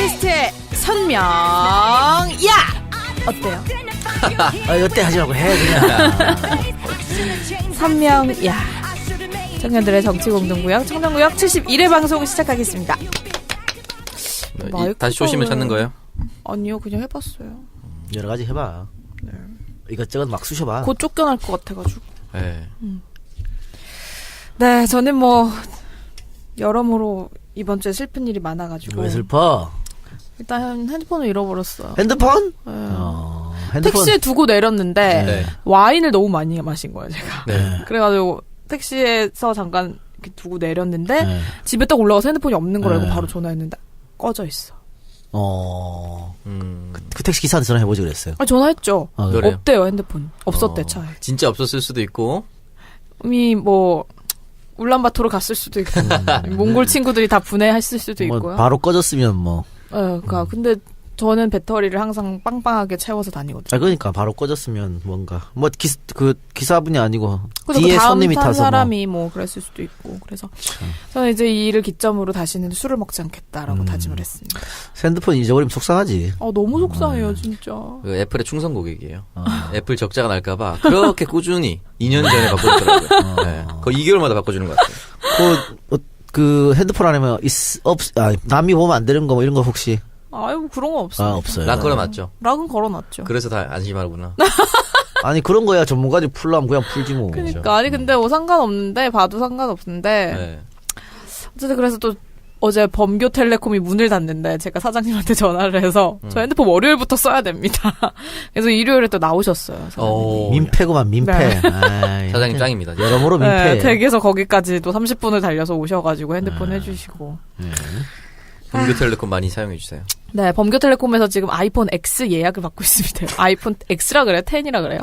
게스트의 선명 야 어때요? 여태 하지 말고 해 그냥. 선명 야 청년들의 정치공동구역 청년구역 71회 방송 시작하겠습니다. 다시 초심을 찾는 거예요? 아니요, 그냥 해봤어요. 여러 가지 해봐. 네. 이것저것 막 쑤셔봐. 곧 쫓겨날 것 같아가지고. 네. 네, 저는 뭐 여러모로 이번 주에 슬픈 일이 많아가지고. 왜 슬퍼? 일단 핸드폰을 잃어버렸어요. 핸드폰? 네. 핸드폰. 택시에 두고 내렸는데 네. 와인을 너무 많이 마신 거예요, 제가. 네. 그래가지고 택시에서 잠깐 이렇게 두고 내렸는데 네. 집에 딱 올라가서 핸드폰이 없는 걸 알고 네. 바로 전화했는데 꺼져 있어. 그 택시 기사한테 전화해보지 그랬어요. 아, 전화했죠. 그래요? 없대요, 핸드폰. 없었대, 차에. 진짜 없었을 수도 있고. 이미 뭐 울란바토르 갔을 수도 있고 몽골 친구들이 다 분해했을 수도 뭐 있고요. 바로 꺼졌으면 뭐. 그러니까 근데 저는 배터리를 항상 빵빵하게 채워서 다니거든요. 그러니까 바로 꺼졌으면 뭔가 뭐 기사분이 아니고 그래서 뒤에 그 다음 손님이 탄 타서 사람이 뭐 그랬을 수도 있고 그래서 저는 이제 이 일을 기점으로 다시는 술을 먹지 않겠다라고 다짐을 했습니다. 핸드폰 잊어버리면 속상하지. 너무 속상해요 진짜. 그 애플의 충성 고객이에요. 애플 적자가 날까봐 그렇게 꾸준히 2년 전에 바꿔주더라고요. 네. 거의 2개월마다 바꿔주는 것 같아요. 그 핸드폰 안에면 남이 보면 안 되는 거 뭐 이런 거 혹시? 아유 그런 거 없어요. 없어요. 락 걸어놨죠. 락은 걸어놨죠. 그래서 다 안심하구나. 아니 그런 거야 전문가들이 풀라면 그냥 풀지 뭐. 그러니까 아니 근데 뭐 상관없는데 봐도 상관없는데 네. 어쨌든 그래서 또 어제 범교텔레콤이 문을 닫는데 제가 사장님한테 전화를 해서 저 핸드폰 월요일부터 써야 됩니다. 그래서 일요일에 또 나오셨어요. 사장님이. 민폐구만 민폐. 네. 아이, 사장님 짱입니다. 여러모로 민폐. 네, 댁에서 거기까지 또 30분을 달려서 오셔가지고 핸드폰 해주시고. 범교텔레콤 많이 사용해주세요. 네, 범교텔레콤에서 지금 아이폰 X 예약을 받고 있습니다. 아이폰 X라 그래요? 10이라 그래요?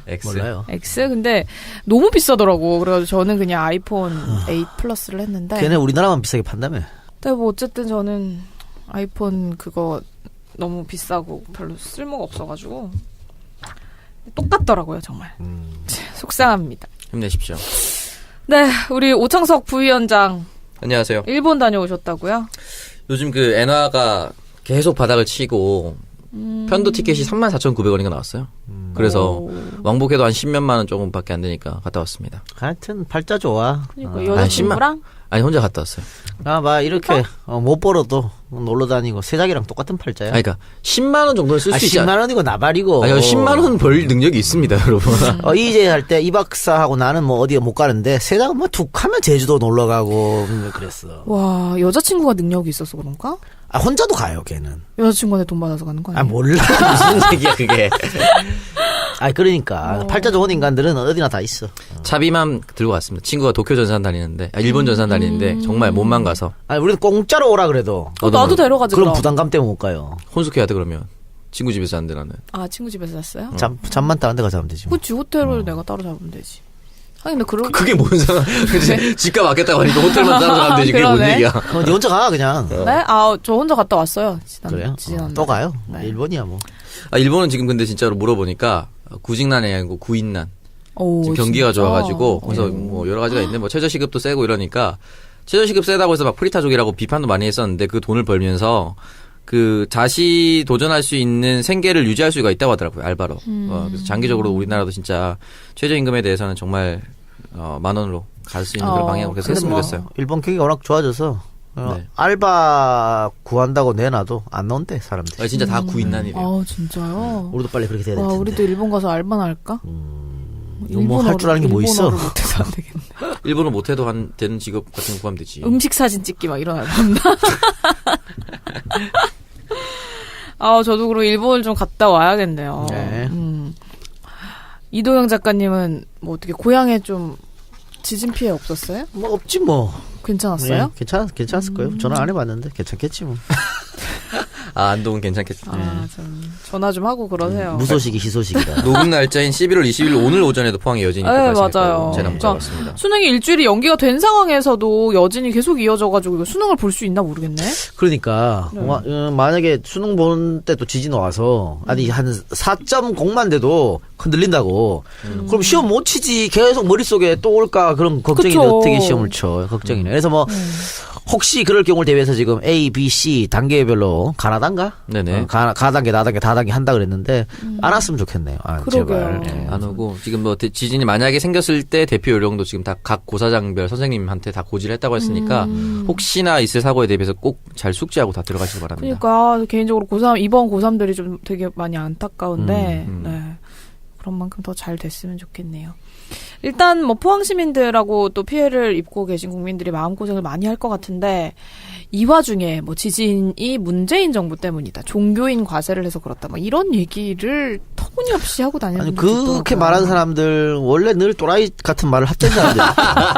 X. 몰라요. X? 근데 너무 비싸더라고. 그래서 저는 그냥 아이폰 8 플러스를 했는데. 걔네 우리나라만 비싸게 판다며. 근데 뭐 어쨌든 저는 아이폰 그거 너무 비싸고 별로 쓸모가 없어가지고 똑같더라고요 정말. 속상합니다. 힘내십시오. 네, 우리 오창석 부위원장 안녕하세요. 일본 다녀오셨다고요? 요즘 그 엔화가 계속 바닥을 치고 편도 티켓이 34,900원인가 나왔어요. 그래서 왕복해도 한 10몇만 원 조금밖에 안 되니까 갔다 왔습니다. 하여튼 팔자 좋아. 그러니까 여자친구랑? 아니 혼자 갔다 왔어요. 막 이렇게 못 벌어도 놀러 다니고 세작이랑 똑같은 팔자야. 그러니까 10만 원 정도는 쓸 수 있지. 10만 원이고 나발이고. 10만 원 벌 능력이 있습니다, 여러분. 이제 할 때 이 박사하고 나는 뭐 어디에 못 가는데 세작은 뭐 툭 하면 제주도 놀러 가고 그랬어. 와, 여자친구가 능력이 있어서 그런가? 혼자도 가요, 걔는. 여자친구한테 돈 받아서 가는 거 아니에요? 몰라. 무슨 얘기야, 그게. 그러니까 팔자 좋은 인간들은 어디나 다 있어. 차비만 들고 왔습니다. 친구가 도쿄 전산 다니는데, 일본 전산 다니는데 정말 몸만 가서 우리는 공짜로 오라 그래도. 나도 데려가지. 그럼 부담감 때문에 못 가요. 혼숙해야 돼 그러면. 친구 집에서 안 돼 나는. 친구 집에서 잤어요? 잠만 다른 데 가서 하면 되지. 뭐. 그치, 호텔을 내가 따로 잡으면 되지. 하긴 근데 그게 뭔 상관? 그치? 집값 아꼈다고 하니까 호텔만 따로 가면 되지. 그게 뭔 그러네. 얘기야? 네 혼자 가 그냥. 네? 저 혼자 갔다 왔어요. 그래요? 지난 또 가요? 네. 일본이야 뭐. 일본은 지금 근데 진짜로 물어보니까 구직난이 아니고 구인난. 지금 경기가 진짜? 좋아가지고 그래서 뭐 여러 가지가 있는데 뭐 최저시급도 세고 이러니까 최저시급 세다고 해서 막 프리타족이라고 비판도 많이 했었는데 그 돈을 벌면서 그 다시 도전할 수 있는 생계를 유지할 수가 있다고 하더라고요, 알바로. 그래서 장기적으로 우리나라도 진짜 최저임금에 대해서는 정말 10,000원으로 갈 수 있는 그런 방향으로 계속 했으면 좋겠어요. 일본 경기가 워낙 좋아져서 네. 알바 구한다고 내놔도 안 나온대 사람들이. 진짜 다 구인난이래요. 진짜요? 우리도 빨리 그렇게 돼야 될 와, 텐데. 우리도 일본 가서 알바나 할까? 뭐 할 줄 아는 게 뭐 있어? 일본어를 못해서 안 되겠네. 일본어 못해도 되는 직업 같은 거 구하면 되지. 음식 사진 찍기 막 이런 알바나. 저도 그럼 일본을 좀 갔다 와야겠네요. 네. 이도영 작가님은 뭐 어떻게 고향에 좀 지진 피해 없었어요? 뭐 없지 뭐. 괜찮았어요? 네, 괜찮았을 거예요. 전화 안 해봤는데 괜찮겠지 뭐. 안동은 괜찮겠죠. 좀 전화 좀 하고 그러세요. 무소식이 희소식이다. 녹음 날짜인 11월 20일 오늘 오전에도 포항에 여진이 네, 발생했다고 맞아요. 제가 문자 그러니까 왔습니다. 수능이 일주일이 연기가 된 상황에서도 여진이 계속 이어져가지고 이거 수능을 볼 수 있나 모르겠네. 그러니까 만약에 수능 보는 때 또 지진 와서 아니 한 4.0만 돼도 흔들린다고. 그럼 시험 못 치지. 계속 머릿속에 또 올까 그런 걱정이네. 그쵸. 어떻게 시험을 쳐. 걱정이네. 그래서 뭐 혹시 그럴 경우를 대비해서 지금 A, B, C 단계별로 가나단가? 네네. 가단계, 나단계, 다단계 한다 그랬는데 안 왔으면 좋겠네요. 그러게요. 제발. 예. 안 오고 지금 뭐 지진이 만약에 생겼을 때 대피 요령도 지금 다 각 고사장별 선생님한테 다 고지를 했다고 했으니까 혹시나 있을 사고에 대비해서 꼭 잘 숙지하고 다 들어가시기 바랍니다. 그러니까 개인적으로 이번 고3들이 좀 되게 많이 안타까운데 네. 그런 만큼 더 잘 됐으면 좋겠네요. 일단 뭐 포항 시민들하고 또 피해를 입고 계신 국민들이 마음고생을 많이 할 것 같은데 이 와중에 뭐 지진이 문재인 정부 때문이다. 종교인 과세를 해서 그렇다. 막 이런 얘기를 터무니없이 하고 다니는 아니, 분들이 그렇게 있더라고요. 말하는 사람들 원래 늘 또라이 같은 말을 합던 사람들.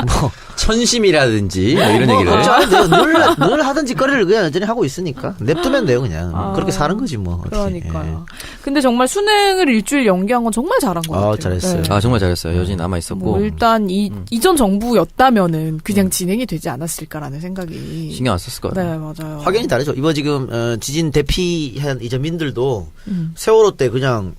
뭐 천심이라든지 뭐 이런 얘기를. 걱정 안 해도 돼요. 늘 하던 짓거리를 그냥 여전히 하고 있으니까 냅두면 돼요 그냥. 그렇게 사는 거지 뭐. 어떻게. 그러니까요. 근데 정말 수능을 일주일 연기한 건 정말 잘한 것 같아요. 잘했어요. 네. 아 정말 잘했어요. 여전히 남아 있었고. 뭐 일단 이전 정부였다면은 그냥 진행이 되지 않았을까라는 생각이. 신경 안 썼을 거예요. 네 맞아요. 확연히 다르죠. 이번 지금 지진 대피한 이전민들도 세월호 때 그냥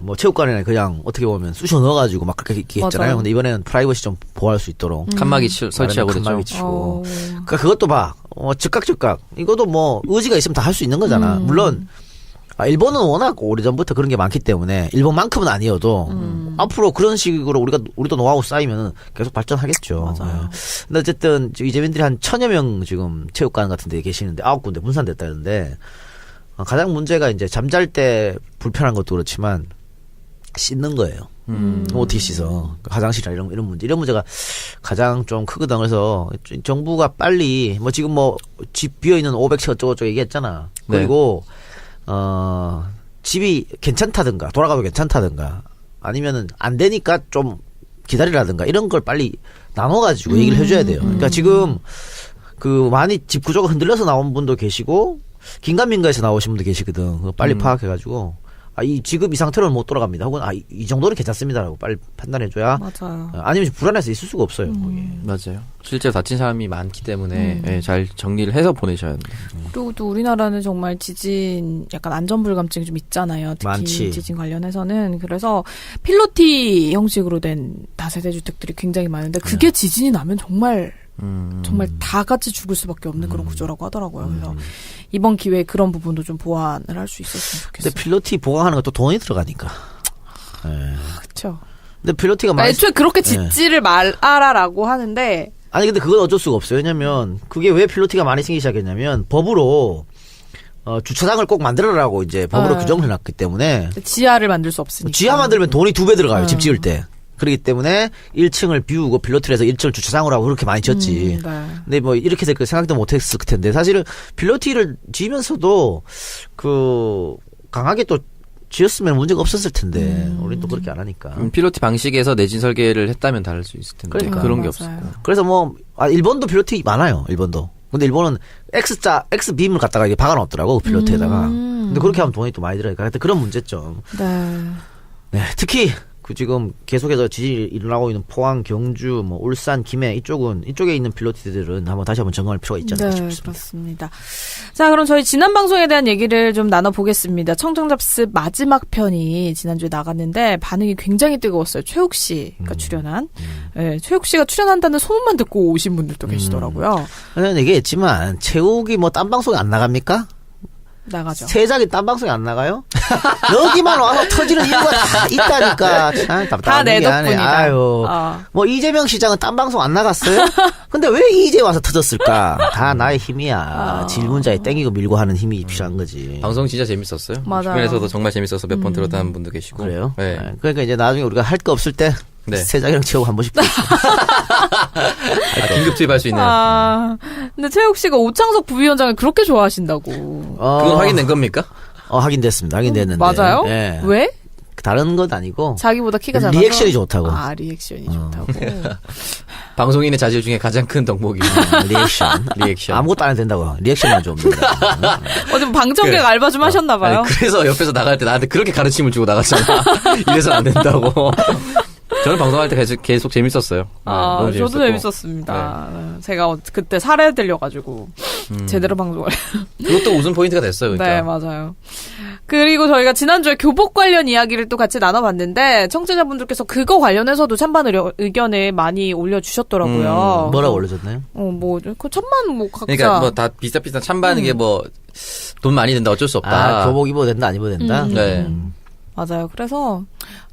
뭐 체육관에 그냥 어떻게 보면 쑤셔 넣어가지고 막 그렇게 얘기했잖아요. 맞아요. 근데 이번에는 프라이버시 좀 보호할 수 있도록 칸막이 설치하고 그랬죠. 칸막이 치고. 어. 그러니까 그것도 봐. 즉각. 이것도 뭐 의지가 있으면 다 할 수 있는 거잖아. 물론 일본은 워낙 오래전부터 그런 게 많기 때문에 일본만큼은 아니어도 앞으로 그런 식으로 우리도 노하우 쌓이면 계속 발전하겠죠. 맞아요. 예. 근데 어쨌든 이재민들이 한 1000여 명 지금 체육관 같은 데 계시는데 9군데 분산됐다는데 가장 문제가 이제 잠잘 때 불편한 것도 그렇지만 씻는 거예요. 어떻게 씻어. 화장실이나 이런 문제가 가장 좀 크거든. 그래서 정부가 빨리 뭐 지금 뭐 집 비어있는 500채 어쩌고저쩌고 얘기했잖아. 그리고 집이 괜찮다든가 돌아가도 괜찮다든가 아니면은 안 되니까 좀 기다리라든가 이런 걸 빨리 나눠가지고 얘기를 해줘야 돼요. 그러니까 지금 그 많이 집 구조가 흔들려서 나온 분도 계시고 긴가민가에서 나오신 분도 계시거든. 그거 빨리 파악해가지고 지금 이 상태로는 못 돌아갑니다. 혹은 이 정도는 괜찮습니다라고 빨리 판단해줘야. 맞아요. 아니면 불안해서 있을 수가 없어요. 거기. 맞아요. 실제로 다친 사람이 많기 때문에 예, 잘 정리를 해서 보내셔야 합니다. 그리고 또 우리나라는 정말 지진 약간 안전불감증이 좀 있잖아요. 특히 많지. 지진 관련해서는. 그래서 필로티 형식으로 된 다세대 주택들이 굉장히 많은데 그게 지진이 나면 정말 다 같이 죽을 수밖에 없는 그런 구조라고 하더라고요. 그래서 이번 기회에 그런 부분도 좀 보완을 할 수 있었으면 좋겠어요. 근데 필로티 보강하는 것도 돈이 들어가니까. 예. 그렇죠. 근데 필로티가 그러니까 애초에 그렇게 짓지를 말아라라고 하는데 아니 근데 그건 어쩔 수가 없어요. 왜냐면 그게 왜 필로티가 많이 생기기 시작했냐면 법으로 주차장을 꼭 만들어라고 이제 법으로 규정을 해놨기 때문에 지하를 만들 수 없으니까. 지하 만들면 돈이 2배 들어가요. 집 지을 때. 그렇기 때문에 1층을 비우고 필로티를 해서 1층을 주차장으로 하고 그렇게 많이 지었지. 네. 근데 뭐 이렇게 될 거 생각도 못했을 텐데 사실은 필로티를 지으면서도 그 강하게 또 지었으면 문제가 없었을 텐데 우리는 또 그렇게 안 하니까. 필로티 방식에서 내진 설계를 했다면 다를 수 있을 텐데 그러니까. 그런 게 맞아요. 없었고. 그래서 뭐 일본도 필로티 많아요. 일본도. 근데 일본은 X빔을 갖다가 이게 박아놓더라고 필로티에다가. 근데 그렇게 하면 돈이 또 많이 들어가니까 하여튼 그런 문제점. 네. 네, 특히 그 지금 계속해서 지진이 일어나고 있는 포항, 경주, 뭐 울산, 김해 이쪽에 있는 필로티들은 다시 한번 점검할 필요가 있지 않을까 네, 싶습니다. 그렇습니다. 자, 그럼 저희 지난 방송에 대한 얘기를 좀 나눠보겠습니다. 청정잡스 마지막 편이 지난주에 나갔는데 반응이 굉장히 뜨거웠어요. 최욱 씨가 출연한. 네, 최욱 씨가 출연한다는 소문만 듣고 오신 분들도 계시더라고요. 저는 얘기했지만 체육이 뭐 딴 방송에 안 나갑니까? 나가죠. 세작이 딴 방송에 안 나가요? 여기만 와서 터지는 이유가 다 있다니까. 참 답답한 다 내 얘기 하네. 덕분이다. 아유. 뭐 이재명 시장은 딴 방송 안 나갔어요? 근데 왜 이제 와서 터졌을까? 다 나의 힘이야. 질문자에 땡기고 밀고 하는 힘이 필요한 거지. 방송 진짜 재밌었어요. 맞아요. 주변에서도 정말 재밌어서 몇 번 들었다는 분도 계시고. 그래요? 네. 네. 그러니까 이제 나중에 우리가 할 거 없을 때 네. 세작이랑 체육 한 번씩 긴급 투입할 수 있는. 근데 최욱 씨가 오창석 부위원장을 그렇게 좋아하신다고. 그건 확인된 겁니까? 확인됐습니다. 확인됐는데. 맞아요? 예. 왜? 다른 건 아니고 자기보다 키가 작아서? 리액션이 좋다고. 리액션이 좋다고. 방송인의 자질 중에 가장 큰 덕목이. 리액션. 아무것도 안 해도 된다고. 리액션만 좀 된다. 어제 방청객 알바 좀 하셨나봐요. 아니, 그래서 옆에서 나갈 때 나한테 그렇게 가르침을 주고 나갔잖아. 이래서는 안 된다고. 저는 방송할 때 계속 재밌었어요. 너무 저도 재밌었고. 재밌었습니다. 제가 그때 살해들려가지고. 제대로 방송을. 그것도 웃음 포인트가 됐어요. 그러니까. 네, 맞아요. 그리고 저희가 지난주에 교복 관련 이야기를 또 같이 나눠봤는데 청취자분들께서 그거 관련해서도 찬반 의견을 많이 올려주셨더라고요. 뭐라고 올려줬나요? 그 천만 각자. 그러니까 뭐 다 비슷비슷한 찬반 이게 뭐 돈 많이 든다 어쩔 수 없다. 교복 입어도 된다 안 입어도 된다? 네. 맞아요. 그래서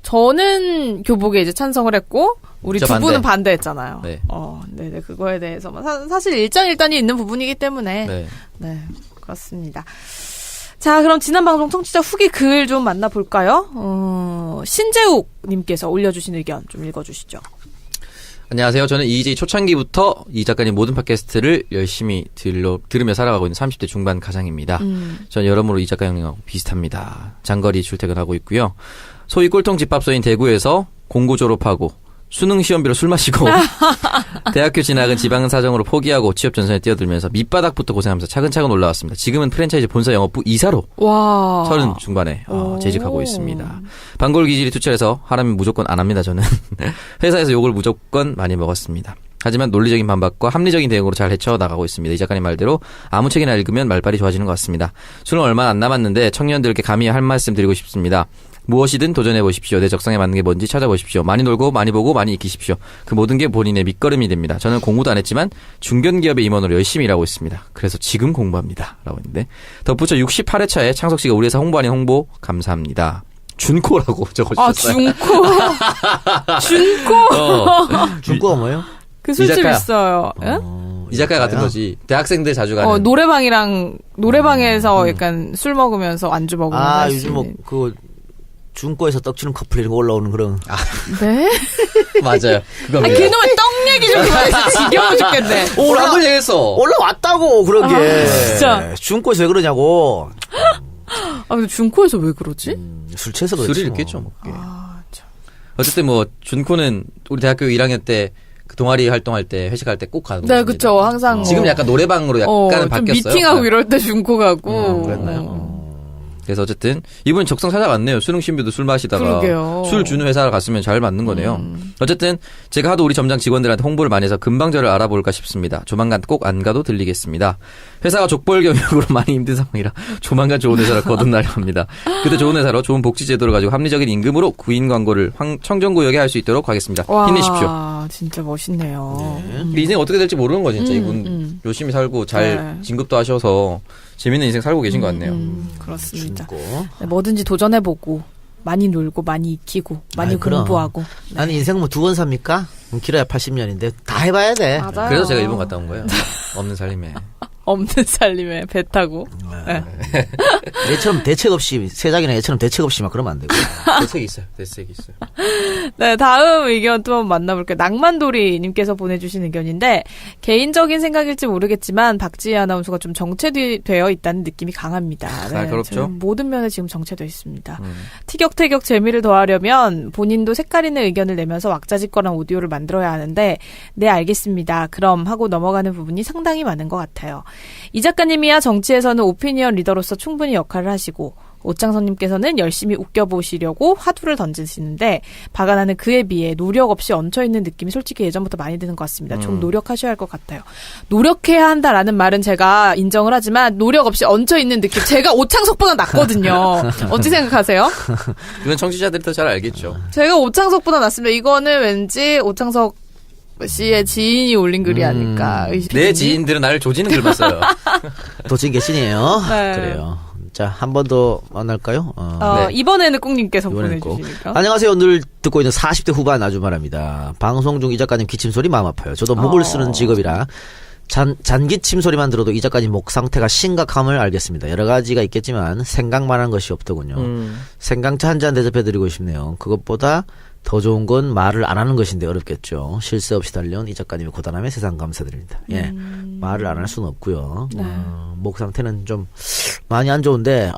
저는 교복에 이제 찬성을 했고 우리 두 반대. 분은 반대했잖아요. 네. 네네 그거에 대해서 사실 일장일단이 있는 부분이기 때문에 네. 그렇습니다. 자, 그럼 지난 방송 청취자 후기 글 좀 만나볼까요? 신재욱님께서 올려주신 의견 좀 읽어주시죠. 안녕하세요. 저는 EJ 초창기부터 이 작가님 모든 팟캐스트를 열심히 들으며 살아가고 있는 30대 중반 가장입니다. 전 여러모로 이 작가 형님하고 비슷합니다. 장거리 출퇴근하고 있고요. 소위 꼴통 집합소인 대구에서 공고 졸업하고 수능 시험비로 술 마시고 대학교 진학은 지방 사정으로 포기하고 취업 전선에 뛰어들면서 밑바닥부터 고생하면서 차근차근 올라왔습니다. 지금은 프랜차이즈 본사 영업부 이사로 와. 30 중반에 재직하고 있습니다. 반골 기질이 투철해서 하라면 무조건 안 합니다. 저는 회사에서 욕을 무조건 많이 먹었습니다. 하지만 논리적인 반박과 합리적인 대응으로 잘 헤쳐나가고 있습니다. 이 작가님 말대로 아무 책이나 읽으면 말빨이 좋아지는 것 같습니다. 수능 얼마 안 남았는데 청년들께 감히 할 말씀 드리고 싶습니다. 무엇이든 도전해보십시오. 내 적성에 맞는 게 뭔지 찾아보십시오. 많이 놀고 많이 보고 많이 익히십시오. 그 모든 게 본인의 밑거름이 됩니다. 저는 공부도 안 했지만 중견기업의 임원으로 열심히 일하고 있습니다. 그래서 지금 공부합니다. 라고 했는데 덧붙여 68회차에 창석씨가 우리 회사 홍보 아닌 홍보 감사합니다. 준코라고 적어주셨어요. 준코. 준코. 준코가 뭐예요? 그 술집 작가. 있어요. 이 작가 같은 거지. 대학생들 자주 가는. 노래방에서 약간 술 먹으면서 안주 먹으면서. 할 수 요즘 있는. 중고에서 떡치는 커플 이런 거 올라오는 그런. 네? 맞아요. 그겁니다. 그놈의 떡 얘기 좀 그만해서 지겨워 죽겠네. 오늘 한번 얘기했어. 올라왔다고 그런 게. 진짜. 중고에서 왜 그러냐고. 근데 준코에서 왜 그러지? 술 취해서 그렇지. 술이 뭐. 있겠죠. 뭐. 참. 어쨌든 뭐 준코는 우리 대학교 1학년 때 그 동아리 활동할 때 회식할 때 꼭 가는 네, 곳입니다. 그쵸. 항상. 지금 약간 노래방으로 약간 좀 바뀌었어요. 미팅하고 이럴 때 준코 가고. 그랬나요? 그래서 어쨌든 이분 적성 찾아왔네요. 수능 신비도 술 마시다가 그러게요. 술 주는 회사를 갔으면 잘 맞는 거네요. 어쨌든 제가 하도 우리 점장 직원들한테 홍보를 많이 해서 금방 저를 알아볼까 싶습니다. 조만간 꼭 안 가도 들리겠습니다. 회사가 족벌 경영으로 많이 힘든 상황이라 조만간 좋은 회사를 거듭나려 합니다. 그때 좋은 회사로 좋은 복지 제도를 가지고 합리적인 임금으로 구인 광고를 청정구역에 할 수 있도록 하겠습니다. 힘내십시오. 진짜 멋있네요. 인생 어떻게 될지 모르는 거 진짜. 이분 열심히 살고 잘 진급도 하셔서 재밌는 인생 살고 계신 것 같네요. 그렇습니다. 준코. 네, 뭐든지 도전해보고 많이 놀고 많이 익히고 많이 그럼. 공부하고. 네. 아니 인생 뭐 두 번 삽니까? 길어야 80년인데 다 해봐야 돼. 맞아요. 그래서 제가 일본 갔다 온 거예요. 없는 살림에. 없는 살림에 배 타고. 네. 얘처럼 대책 없이 세작이나 얘처럼 대책 없이 막 그러면 안 되고. 대책이 있어요. 대책이 있어요. 네, 다음 의견 또 한번 만나볼게요. 낭만돌이님께서 보내주신 의견인데 개인적인 생각일지 모르겠지만 박지희 아나운서가 좀 정체되어 있다는 느낌이 강합니다. 날카롭죠? 저는 모든 면에 지금 정체되어 있습니다. 티격태격 재미를 더하려면 본인도 색깔 있는 의견을 내면서 왁자지껄한 오디오를 만들어야 하는데 네 알겠습니다. 그럼 하고 넘어가는 부분이 상당히 많은 것 같아요. 이 작가님이야 정치에서는 오피니언 리더로서 충분히 역할을 하시고 오창선님께서는 열심히 웃겨보시려고 화두를 던지시는데 박아나는 그에 비해 노력 없이 얹혀있는 느낌이 솔직히 예전부터 많이 드는 것 같습니다. 좀 노력하셔야 할 것 같아요. 노력해야 한다라는 말은 제가 인정을 하지만 노력 없이 얹혀있는 느낌 제가 오창석보다 낫거든요. 어떻게 생각하세요? 이건 청취자들이 더 잘 알겠죠. 제가 오창석보다 낫습니다. 이거는 왠지 오창석 씨의 지인이 올린 글이 아닐까. 내 지인들은 나를 조지는 글 봤어요. 도찐 개신이에요. 네. 그래요. 자, 한 번 더 만날까요? 네. 이번에는 꽁님께서 이번에는 꼭. 보내주시니까. 안녕하세요. 오늘 듣고 있는 40대 후반 아주마랍니다. 방송 중 이 작가님 기침소리 마음 아파요. 저도 목을 쓰는 직업이라 잔기침 소리만 들어도 이 작가님 목 상태가 심각함을 알겠습니다. 여러 가지가 있겠지만 생각만한 것이 없더군요. 생강차 한 잔 대접해드리고 싶네요. 그것보다 더 좋은 건 말을 안 하는 것인데 어렵겠죠. 실수 없이 달려온 이 작가님의 고단함에 세상 감사드립니다. 예, 말을 안 할 수는 없고요. 목 상태는 좀 많이 안 좋은데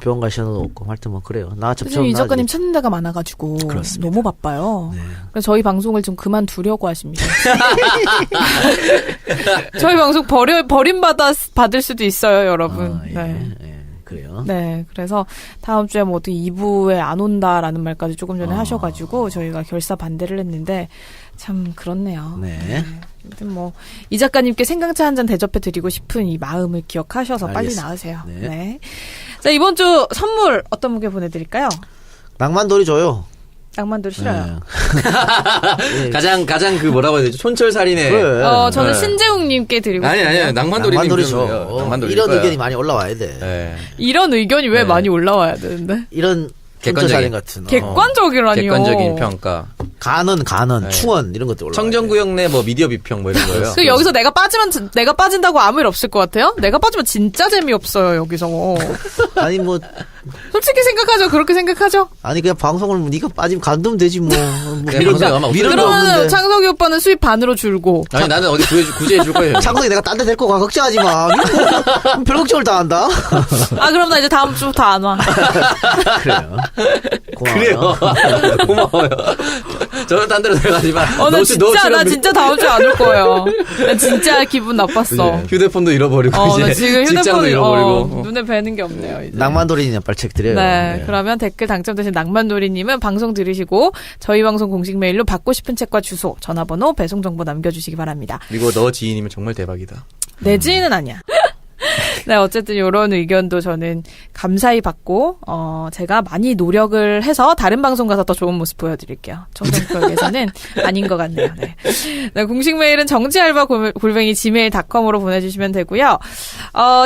병원 갈 시간도 없고 하여튼 뭐 그래요. 나 요즘 이 작가님 찾는 데가 많아가지고 그렇습니다. 너무 바빠요. 네. 그래서 저희 방송을 좀 그만두려고 하십니다. 저희 방송 버림받을 수도 있어요, 여러분. 예, 네. 예. 그래요. 네, 그래서 다음 주에 뭐 어떻게 2부에 안 온다라는 말까지 조금 전에 하셔가지고 저희가 결사 반대를 했는데 참 그렇네요. 네. 아무튼 뭐 이 작가님께 생강차 한 잔 대접해 드리고 싶은 이 마음을 기억하셔서 빨리 알겠습니다. 나으세요. 네. 네. 자, 이번 주 선물 어떤 분께 보내드릴까요? 낭만돌이 줘요. 낭만돌 싫어요. 네. 가장 그 뭐라고 해야 되죠? 촌철살인의. 그래. 저는 네. 신재웅님께 드리고 아니, 싶어요. 아니요. 낭만돌이 낭만돌이 줘. 낭만돌이 이런 의견이 많이 올라와야 돼. 네. 이런 의견이 왜 네. 많이 올라와야 되는데? 이런 객관적인. 촌철살인 같은 객관적이라니요. 객관적인 평가. 간원, 네. 충원 이런 것도 올라와야 청정구역 내 뭐 미디어 비평 뭐 이런 거요. 그 여기서 내가 빠진다고 아무 일 없을 것 같아요? 내가 빠지면 진짜 재미없어요, 여기서. 돼. 아니 뭐 솔직히 생각하죠? 그렇게 생각하죠? 아니 그냥 방송을 뭐 네가 빠지면 간두면 되지 뭐. 방송에 아마 미련도 그러면 없는데. 창석이 오빠는 수입 반으로 줄고. 아니 나는 어디 구제해 줄 거예요. 창석이 내가 딴 데 데리고 가 걱정하지 마. 별 걱정을 다 한다. 아, 그럼 나 이제 다음 주부터 안 와. 그래요. 고마워요. 그래요. 고마워요. 저는 딴 데로 들어가지만. 나 진짜 다음 주에 안 올 거예요. 나 진짜 기분 나빴어. 휴대폰도 잃어버리고 나 이제 지금 직장도 휴대폰 잃어버리고. 눈에 뵈는 게 없네요. 이제. 낭만돌이님 빨리 책 드려요. 네, 그러면 댓글 당첨되신 낭만놀이님은 방송 들으시고 저희 방송 공식 메일로 받고 싶은 책과 주소, 전화번호, 배송 정보 남겨주시기 바랍니다. 이거 너 지인이면 정말 대박이다. 내 지인은 아니야. 네, 어쨌든 이런 의견도 저는 감사히 받고 제가 많이 노력을 해서 다른 방송 가서 더 좋은 모습 보여드릴게요. 청정구역에서는 아닌 것 같네요. 네. 네, 공식 메일은 정치알바@gmail.com으로 보내주시면 되고요.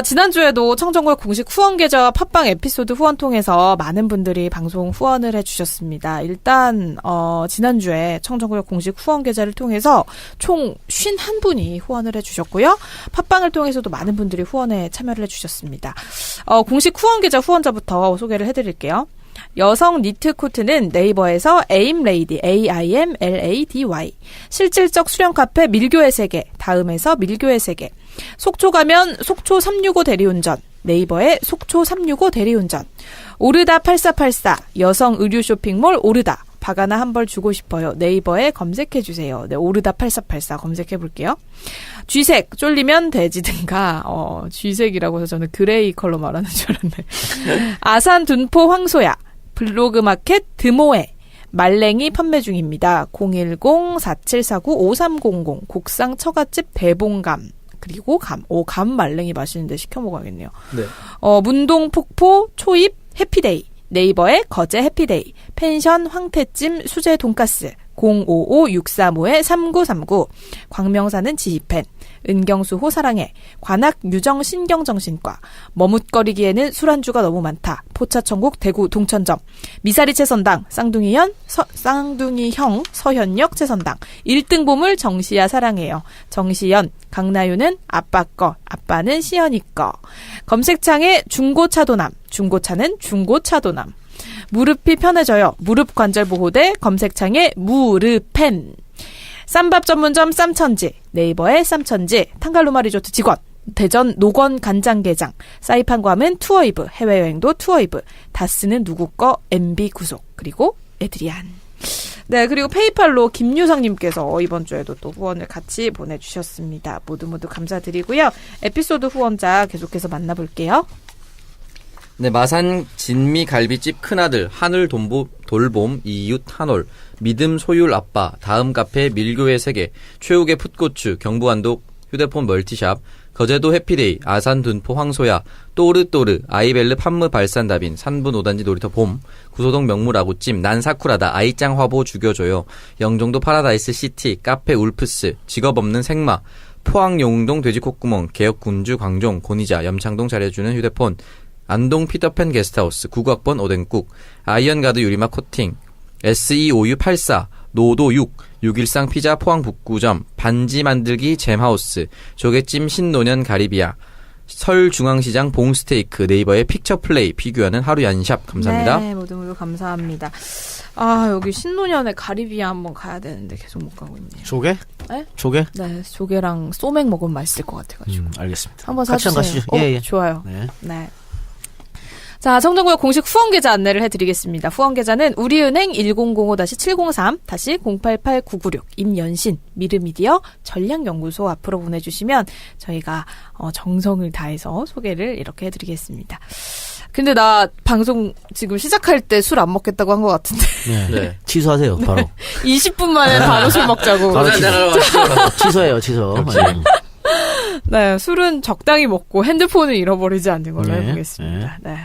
지난주에도 청정구역 공식 후원 계좌와 팟빵 에피소드 후원 통해서 많은 분들이 방송 후원을 해주셨습니다. 일단 지난주에 청정구역 공식 후원 계좌를 통해서 총 51분이 후원을 해주셨고요. 팟빵을 통해서도 많은 분들이 후원에 참여를 해주셨습니다. 공식 후원 계좌 후원자부터 소개를 해드릴게요. 여성 니트 코트는 네이버에서 aimlady, AIMLADY, 실질적 수련 카페 밀교의 세계, 다음에서 밀교의 세계, 속초 가면 속초 365 대리운전, 네이버에 속초 365 대리운전, 오르다 8484, 여성 의류 쇼핑몰 오르다, 박 하나 한 벌 주고 싶어요. 네이버에 검색해주세요. 네, 오르다 8484 검색해볼게요. 쥐색, 쫄리면 돼지든가, 쥐색이라고 해서 저는 그레이 컬러 말하는 줄 알았네. 아산 둔포 황소야, 블로그 마켓 드모에, 말랭이 판매 중입니다. 010-4749-5300, 곡상 처갓집 대봉감. 그리고 감 말랭이 맛있는데 시켜 먹어야겠네요. 네. 문동 폭포 초입 해피데이, 네이버에 거제 해피데이, 펜션 황태찜 수제 돈가스, 055-635-3939, 광명사는 지휘펜, 은경수호 사랑해, 관악 유정 신경정신과, 머뭇거리기에는 술안주가 너무 많다, 포차천국 대구 동천점, 미사리 채선당, 쌍둥이형 서현역 채선당, 1등 보물 정시야 사랑해요, 정시연, 강나유는 아빠 거, 아빠는 시연이 거, 검색창에 중고차도남, 중고차는 중고차도남, 무릎이 편해져요. 무릎 관절 보호대 검색창에 무르펜. 쌈밥 전문점 쌈천지, 네이버에 쌈천지, 탄갈로마 리조트 직원, 대전 노건 간장게장, 사이판 괌은 투어이브, 해외여행도 투어이브, 다스는 누구 거 MB 구속, 그리고 에드리안. 네, 그리고 페이팔로 김유성님께서 이번 주에도 또 후원을 같이 보내주셨습니다. 모두 감사드리고요. 에피소드 후원자 계속해서 만나볼게요. 네, 마산 진미 갈비집 큰아들 하늘 돌봄 이웃 한올 믿음 소율 아빠 다음 카페 밀교의 세계 최욱의 풋고추 경부안독 휴대폰 멀티샵 거제도 해피데이 아산 둔포 황소야 또르또르 아이벨르 판무 발산다빈 산분 5단지 놀이터 봄 구소동 명물 아구찜 난 사쿠라다 아이짱 화보 죽여줘요 영종도 파라다이스 시티 카페 울프스 직업 없는 생마 포항 용동 돼지콧구멍 개혁군주 광종 고니자 염창동 잘해주는 휴대폰 안동 피터팬 게스트하우스 9학번 오뎅국 아이언가드 유리막 코팅 SE5684 노도 613 피자 포항 북구점 반지 만들기 잼하우스 조개찜 신노년 가리비아 설중앙시장 봉스테이크 네이버의 픽처플레이 피규어는 하루 얀샵 감사합니다. 네, 모두 감사합니다. 아, 여기 신노년의 가리비아 한번 가야 되는데 계속 못 가고 있네요. 조개? 네? 조개? 네, 조개랑 소맥 먹으면 맛있을 것 같아가지고. 알겠습니다. 한번 같이 사주세요. 가시죠. 예. 좋아요. 네. 네. 자, 청정구역 공식 후원계좌 안내를 해드리겠습니다. 후원계좌는 우리은행 1005-7053-088-996 임연신 미르미디어 전략연구소 앞으로 보내주시면 저희가 정성을 다해서 소개를 이렇게 해드리겠습니다. 근데 나 방송 지금 시작할 때 술 안 먹겠다고 한 것 같은데. 네. 네. 취소하세요, 바로. 20분 만에 바로 술 먹자고. 바로 취소해요, 취소. 네, 술은 적당히 먹고 핸드폰을 잃어버리지 않는 걸로 네. 해보겠습니다. 네.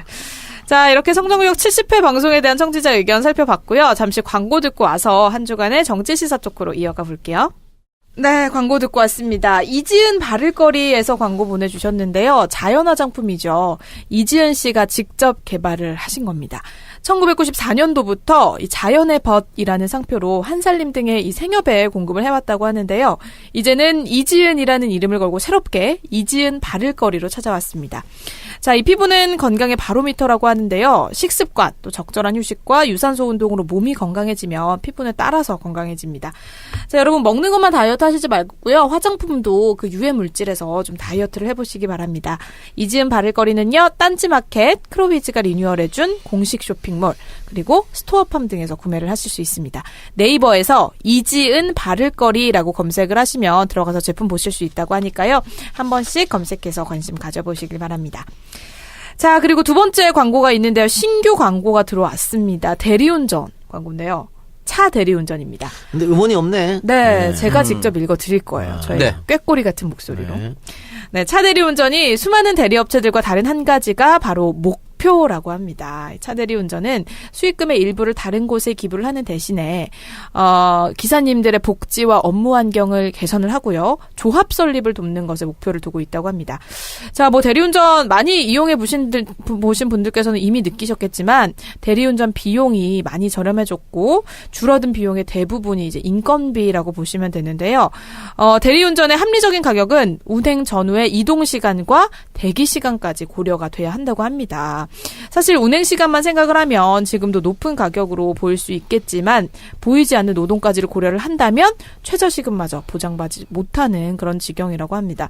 자, 이렇게 성정구역 70회 방송에 대한 청취자 의견 살펴봤고요. 잠시 광고 듣고 와서 한 주간의 정치시사 토크로 이어가 볼게요. 네, 광고 듣고 왔습니다. 이지은 바를거리에서 광고 보내주셨는데요. 자연 화장품이죠. 이지은 씨가 직접 개발을 하신 겁니다. 1994년도부터 이 자연의 벗이라는 상표로 한살림 등의 이 생협에 공급을 해왔다고 하는데요. 이제는 이지은이라는 이름을 걸고 새롭게 이지은 바를거리로 찾아왔습니다. 자, 이 피부는 건강의 바로미터라고 하는데요. 식습관, 또 적절한 휴식과 유산소 운동으로 몸이 건강해지면 피부는 따라서 건강해집니다. 자, 여러분 먹는 것만 다이어트 하시지 말고요. 화장품도 그 유해 물질에서 좀 다이어트를 해보시기 바랍니다. 이지은 바를거리는요. 딴지마켓, 크로비즈가 리뉴얼해준 공식 쇼핑몰, 그리고 스토어팜 등에서 구매를 하실 수 있습니다. 네이버에서 이지은 바를거리라고 검색을 하시면 들어가서 제품 보실 수 있다고 하니까요. 한 번씩 검색해서 관심 가져보시길 바랍니다. 자, 그리고 두 번째 광고가 있는데요. 신규 광고가 들어왔습니다. 대리운전 광고인데요. 차 대리운전입니다. 근데 음원이 없네. 네, 제가 직접 읽어드릴 거예요. 저희 네. 꾀꼬리 같은 목소리로. 네. 네, 차 대리운전이 수많은 대리업체들과 다른 한 가지가 바로 목표라고 합니다. 차 대리운전은 수익금의 일부를 다른 곳에 기부를 하는 대신에 기사님들의 복지와 업무 환경을 개선을 하고요. 조합 설립을 돕는 것에 목표를 두고 있다고 합니다. 자, 뭐 대리운전 많이 이용해 보신 분들께서는 이미 느끼셨겠지만 대리운전 비용이 많이 저렴해졌고 줄어든 비용의 대부분이 이제 인건비라고 보시면 되는데요. 대리운전의 합리적인 가격은 운행 전후의 이동 시간과 대기 시간까지 고려가 돼야 한다고 합니다. 사실 운행 시간만 생각을 하면 지금도 높은 가격으로 보일 수 있겠지만 보이지 않는 노동까지를 고려를 한다면 최저시급마저 보장받지 못하는 그런 지경이라고 합니다.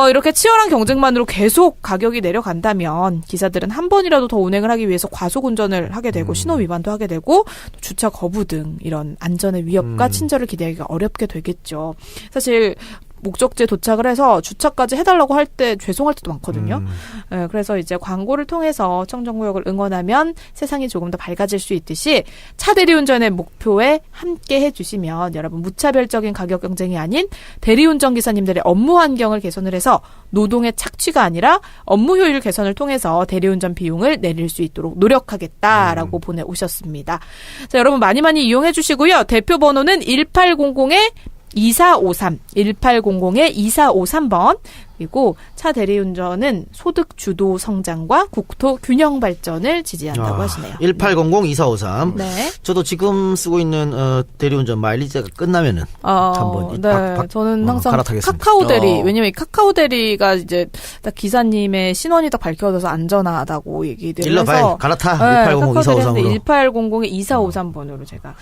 이렇게 치열한 경쟁만으로 계속 가격이 내려간다면 기사들은 한 번이라도 더 운행을 하기 위해서 과속 운전을 하게 되고 신호 위반도 하게 되고 주차 거부 등 이런 안전의 위협과 친절을 기대하기가 어렵게 되겠죠. 사실 목적지에 도착을 해서 주차까지 해달라고 할 때 죄송할 때도 많거든요. 네, 그래서 이제 광고를 통해서 청정구역을 응원하면 세상이 조금 더 밝아질 수 있듯이 차 대리운전의 목표에 함께 해주시면 여러분 무차별적인 가격 경쟁이 아닌 대리운전 기사님들의 업무 환경을 개선을 해서 노동의 착취가 아니라 업무 효율 개선을 통해서 대리운전 비용을 내릴 수 있도록 노력하겠다라고 보내오셨습니다. 자, 여러분 많이 이용해 주시고요. 대표 번호는 1800에 2453, 1800에 2453번. 그리고 차 대리운전은 소득 주도 성장과 국토 균형 발전을 지지한다고 하시네요. 1800-2453. 네. 저도 지금 쓰고 있는 대리운전 마일리지가 끝나면은 한번 네. 저는 항상 갈아타겠습니다. 카카오 대리. 왜냐면 이 카카오 대리가 이제 딱 기사님의 신원이 딱 밝혀져서 안전하다고 얘기를 해서 갈아타. 네, 1800-2453으로. 1800에 2453번으로 제가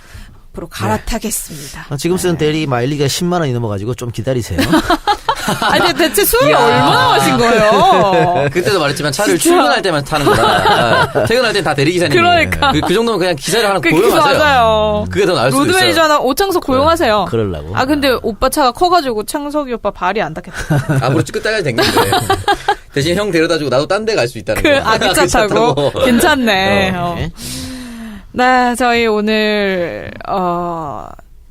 앞으로 갈아타겠습니다. 지금 쓰는 대리 마일리지가 10만 원이 넘어가지고 좀 기다리세요. 아니 대체 술을 얼마나 마신 거예요? 그때도 말했지만 차를 출근할 때만 타는 거다. 퇴근할 땐 다 대리기사님이에요. 그러니까. 그 정도면 그냥 기사를 하나 고용하세요. 맞아요. 그게 더 나을 수도 있어요. 로드매니저 하나 오창석 고용하세요. 그러려고. 근데 오빠 차가 커가지고 창석이 오빠 발이 안 닿겠다. 앞으로 끝까지 댕기는데. 대신 형 데려다주고 나도 딴 데 갈 수 있다는 거. 기차 타고. 괜찮네. 네. 네, 저희 오늘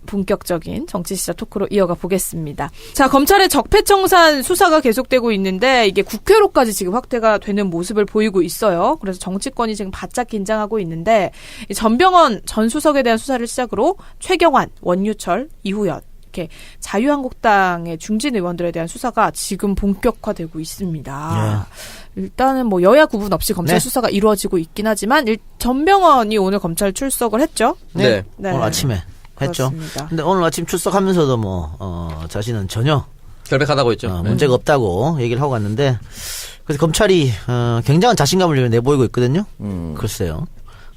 본격적인 정치시사 토크로 이어가 보겠습니다. 자, 검찰의 적폐청산 수사가 계속되고 있는데 이게 국회로까지 지금 확대가 되는 모습을 보이고 있어요. 그래서 정치권이 지금 바짝 긴장하고 있는데 이 전병헌 전 수석에 대한 수사를 시작으로 최경환, 원유철, 이후연 이렇게 자유한국당의 중진 의원들에 대한 수사가 지금 본격화되고 있습니다. 일단은 뭐 여야 구분 없이 검찰 수사가 이루어지고 있긴 하지만 전병헌이 오늘 검찰 출석을 했죠. 네. 오늘 아침에 했죠. 그렇습니다. 근데 오늘 아침 출석하면서도 자신은 전혀 결백하다고 했죠. 문제가 없다고 얘기를 하고 갔는데 그래서 검찰이 굉장한 자신감을 내보이고 있거든요. 글쎄요.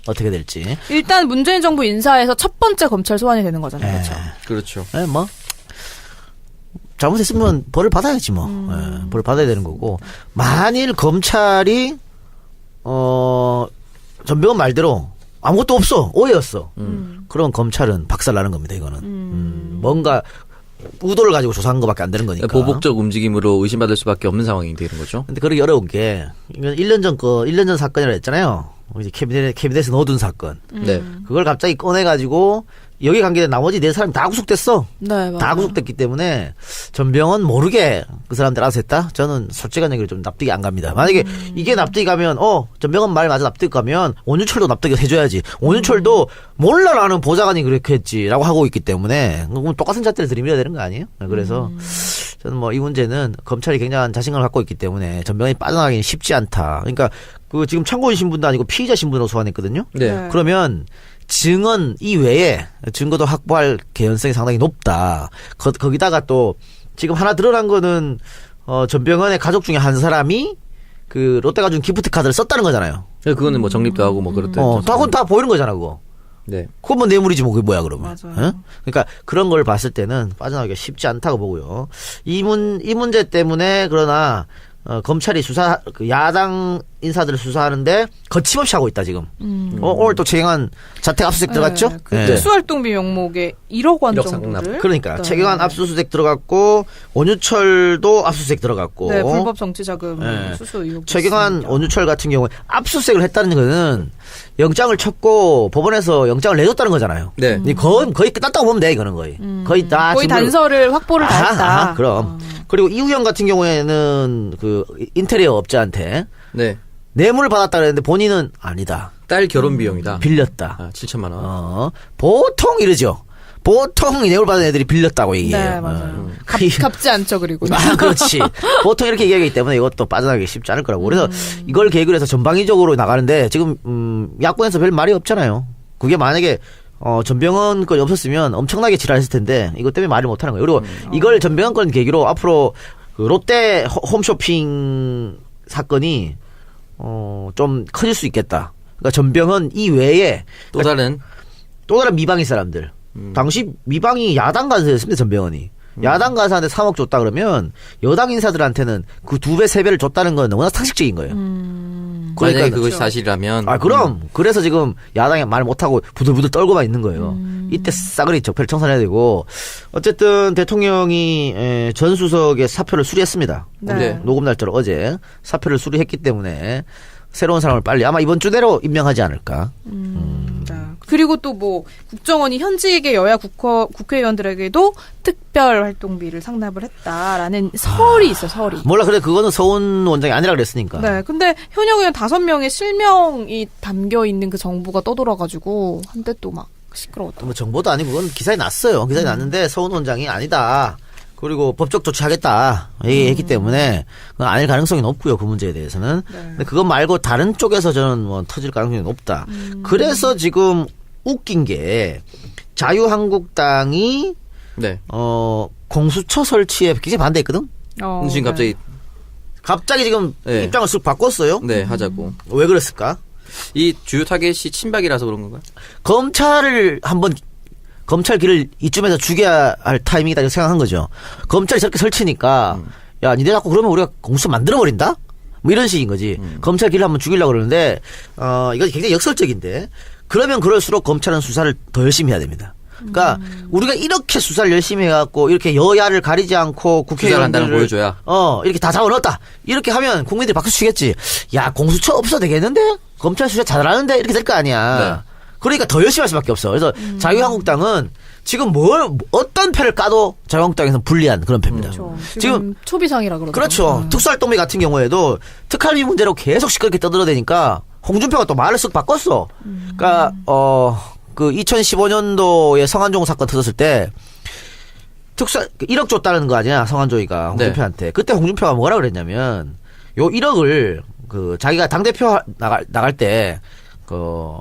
어떻게 될지. 일단 문재인 정부 인사에서 첫 번째 검찰 소환이 되는 거잖아요. 그렇죠. 그렇죠. 네, 뭐 잘못했으면 벌을 받아야지 뭐. 벌을 받아야 되는 거고. 만일 검찰이 전병헌 말대로 아무것도 없어. 오해였어. 그럼 검찰은 박살나는 겁니다. 이거는. 뭔가 의도를 가지고 조사한 것밖에 안 되는 거니까. 보복적 움직임으로 의심받을 수밖에 없는 상황이 되는 거죠. 근데 그러기 어려운 게 이건 1년 전 사건이라 했잖아요. 이제 캐비넷에 넣어둔 사건. 네. 그걸 갑자기 꺼내가지고 여기 관계된 나머지 4사람이 다 구속됐어. 네, 다 맞아요. 구속됐기 때문에 전병헌 모르게 그 사람들 알아서 했다? 저는 솔직한 얘기로 좀 납득이 안 갑니다. 만약에 이게 납득이 가면 전병헌 말 맞아 납득 가면 온유철도 납득을 해줘야지. 온유철도 몰라 나는 보좌관이 그렇게 했지라고 하고 있기 때문에 그럼 똑같은 잣대를 들이밀어야 되는 거 아니에요? 그래서 저는 뭐 이 문제는 검찰이 굉장한 자신감을 갖고 있기 때문에 전병헌이 빠져나가기는 쉽지 않다. 그러니까 그 지금 참고인 신분도 아니고 피의자 신분으로 소환했거든요. 네. 그러면 증언 이외에 증거도 확보할 개연성이 상당히 높다. 거기다가 또 지금 하나 드러난 거는 전병헌의 가족 중에 한 사람이 그 롯데가 준 기프트 카드를 썼다는 거잖아요. 그거는 뭐 정립도 하고 뭐 그렇다. 다 보이는 거잖아 그거. 네. 그건 뭐 뇌물이지 뭐 그게 뭐야 그러면. 맞아요. 응? 그러니까 그런 걸 봤을 때는 빠져나가기가 쉽지 않다고 보고요. 이 문제 때문에 그러나 검찰이 야당 인사들을 수사하는데 거침없이 하고 있다 지금. 오늘 또 최경환 자택 압수수색 들어갔죠? 그 네. 특수활동비 명목에 1억 원 1억 정도를. 상납. 그러니까 네. 최경환 압수수색 들어갔고 온유철도 압수수색 들어갔고. 네, 불법 정치자금 네. 수수 의혹. 최경환, 온유철 같은 경우에 압수수색을 했다는 거는 영장을 쳤고 법원에서 영장을 내줬다는 거잖아요. 네. 거의 끝났다고 보면 돼 이거는 거의. 거의 다 거의 증거를- 단서를 확보를 다 했다. 그럼. 그리고 이우영 같은 경우에는 그 인테리어 업자한테 네. 뇌물을 받았다 그랬는데 본인은 아니다. 딸 결혼 비용이다. 빌렸다. 7천만 원. 보통 이러죠. 보통 뇌물 받은 애들이 빌렸다고 얘기해요. 네, 맞아요. 이- 갚지 않죠, 그리고. 그렇지. 보통 이렇게 얘기하기 때문에 이것도 빠져나가기 쉽지 않을 거라고. 그래서 이걸 계기로 해서 전방위적으로 나가는데 지금 야권에서 별 말이 없잖아요. 그게 만약에 전병헌 건이 없었으면 엄청나게 지랄했을 텐데 이것 때문에 말을 못하는 거예요. 그리고 이걸 전병헌 건 계기로 앞으로 그 롯데 홈쇼핑 사건이 좀 커질 수 있겠다. 그러니까 전병헌 이외에 또 다른 또 다른 미방인 사람들. 당시 미방이 야당 간사였습니다, 전병헌이. 야당 간사한테 3억 줬다 그러면 여당 인사들한테는 그 2배, 3배를 줬다는 건 워낙 상식적인 거예요. 만약에 그것이 그렇죠. 사실이라면 그럼. 그래서 지금 야당이 말 못하고 부들부들 떨고만 있는 거예요. 이때 싸그리 적폐를 청산해야 되고. 어쨌든 대통령이 전 수석의 사표를 수리했습니다. 네. 오늘 녹음 날짜로 어제 사표를 수리했기 때문에 새로운 사람을 빨리 아마 이번 주 내로 임명하지 않을까. 네. 그리고 또 뭐 국정원이 현직의 여야 국회의원들에게도 특별 활동비를 상납을 했다라는 설이 있어, 설이. 몰라, 그래, 그거는 서훈 원장이 아니라 그랬으니까. 네, 근데 현역 의원 5명의 실명이 담겨 있는 그 정부가 떠돌아가지고 한때 또 막 시끄러웠다. 뭐 정보도 아니고 그건 기사에 났어요. 기사에 났는데 서훈 원장이 아니다. 그리고 법적 조치하겠다 얘기했기 때문에 그건 아닐 가능성이 높고요. 그 문제에 대해서는. 네. 근데 그것 말고 다른 쪽에서 저는 뭐 터질 가능성이 높다. 그래서 지금 웃긴 게 자유한국당이 네. 공수처 설치에 굉장히 반대했거든. 지금 갑자기 지금 네. 입장을 쓱 바꿨어요. 네, 하자고. 왜 그랬을까? 이 주요 타겟이 친박이라서 그런 건가요? 검찰을 한번 검찰 길을 이쯤에서 죽여야 할 타이밍이다 이렇게 생각한 거죠. 검찰이 저렇게 설치니까 야 니네 자꾸 그러면 우리가 공수처 만들어버린다? 뭐 이런 식인 거지. 검찰 길을 한번 죽이려고 그러는데 이거 굉장히 역설적인데 그러면 그럴수록 검찰은 수사를 더 열심히 해야 됩니다. 그러니까 우리가 이렇게 수사를 열심히 해갖고 이렇게 여야를 가리지 않고 수사를 한다는 국회의원들을 걸 보여줘야. 이렇게 다 잡아넣었다. 이렇게 하면 국민들이 박수 치겠지. 야 공수처 없어도 되겠는데? 검찰 수사 잘하는데? 이렇게 될 거 아니야. 네. 그러니까 더 열심히 할 수밖에 없어. 그래서 자유한국당은 지금 어떤 패를 까도 자유한국당에서는 불리한 그런 패입니다. 그렇죠. 지금 지금 초비상이라 그러죠. 그렇죠. 특수활동비 같은 경우에도 특활비 문제로 계속 시끄럽게 떠들어대니까 홍준표가 또 말을 쓱 바꿨어. 그러니까 그 2015년도에 성한종 사건 터졌을 때 1억 줬다는 거 아니야 성한종이가 홍준표한테. 그때 홍준표가 뭐라 그랬냐면 요 1억을 그 자기가 당대표 나갈 때 그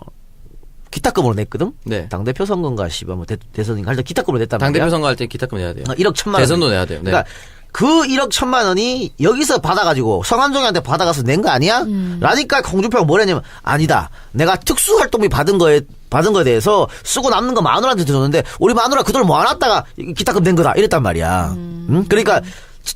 기타금으로 냈거든. 네. 당대표 선거인가 씨발 뭐 대선인가 할 때 기타금으로 냈단 말이야. 당대표 선거할 때 기타금 내야 돼요. 1억 1천만 원. 대선도 내야 돼요. 네. 그러니까 그 1억 1천만 원이 여기서 받아가지고 성한종이한테 받아가서 낸 거 아니야? 라니까 홍준표가 뭐랬냐면 아니다. 내가 특수활동비 받은 거에 대해서 쓰고 남는 거 마누라한테 줬는데 우리 마누라 그 돈을 모아놨다가 기타금 낸 거다 이랬단 말이야. 응? 그러니까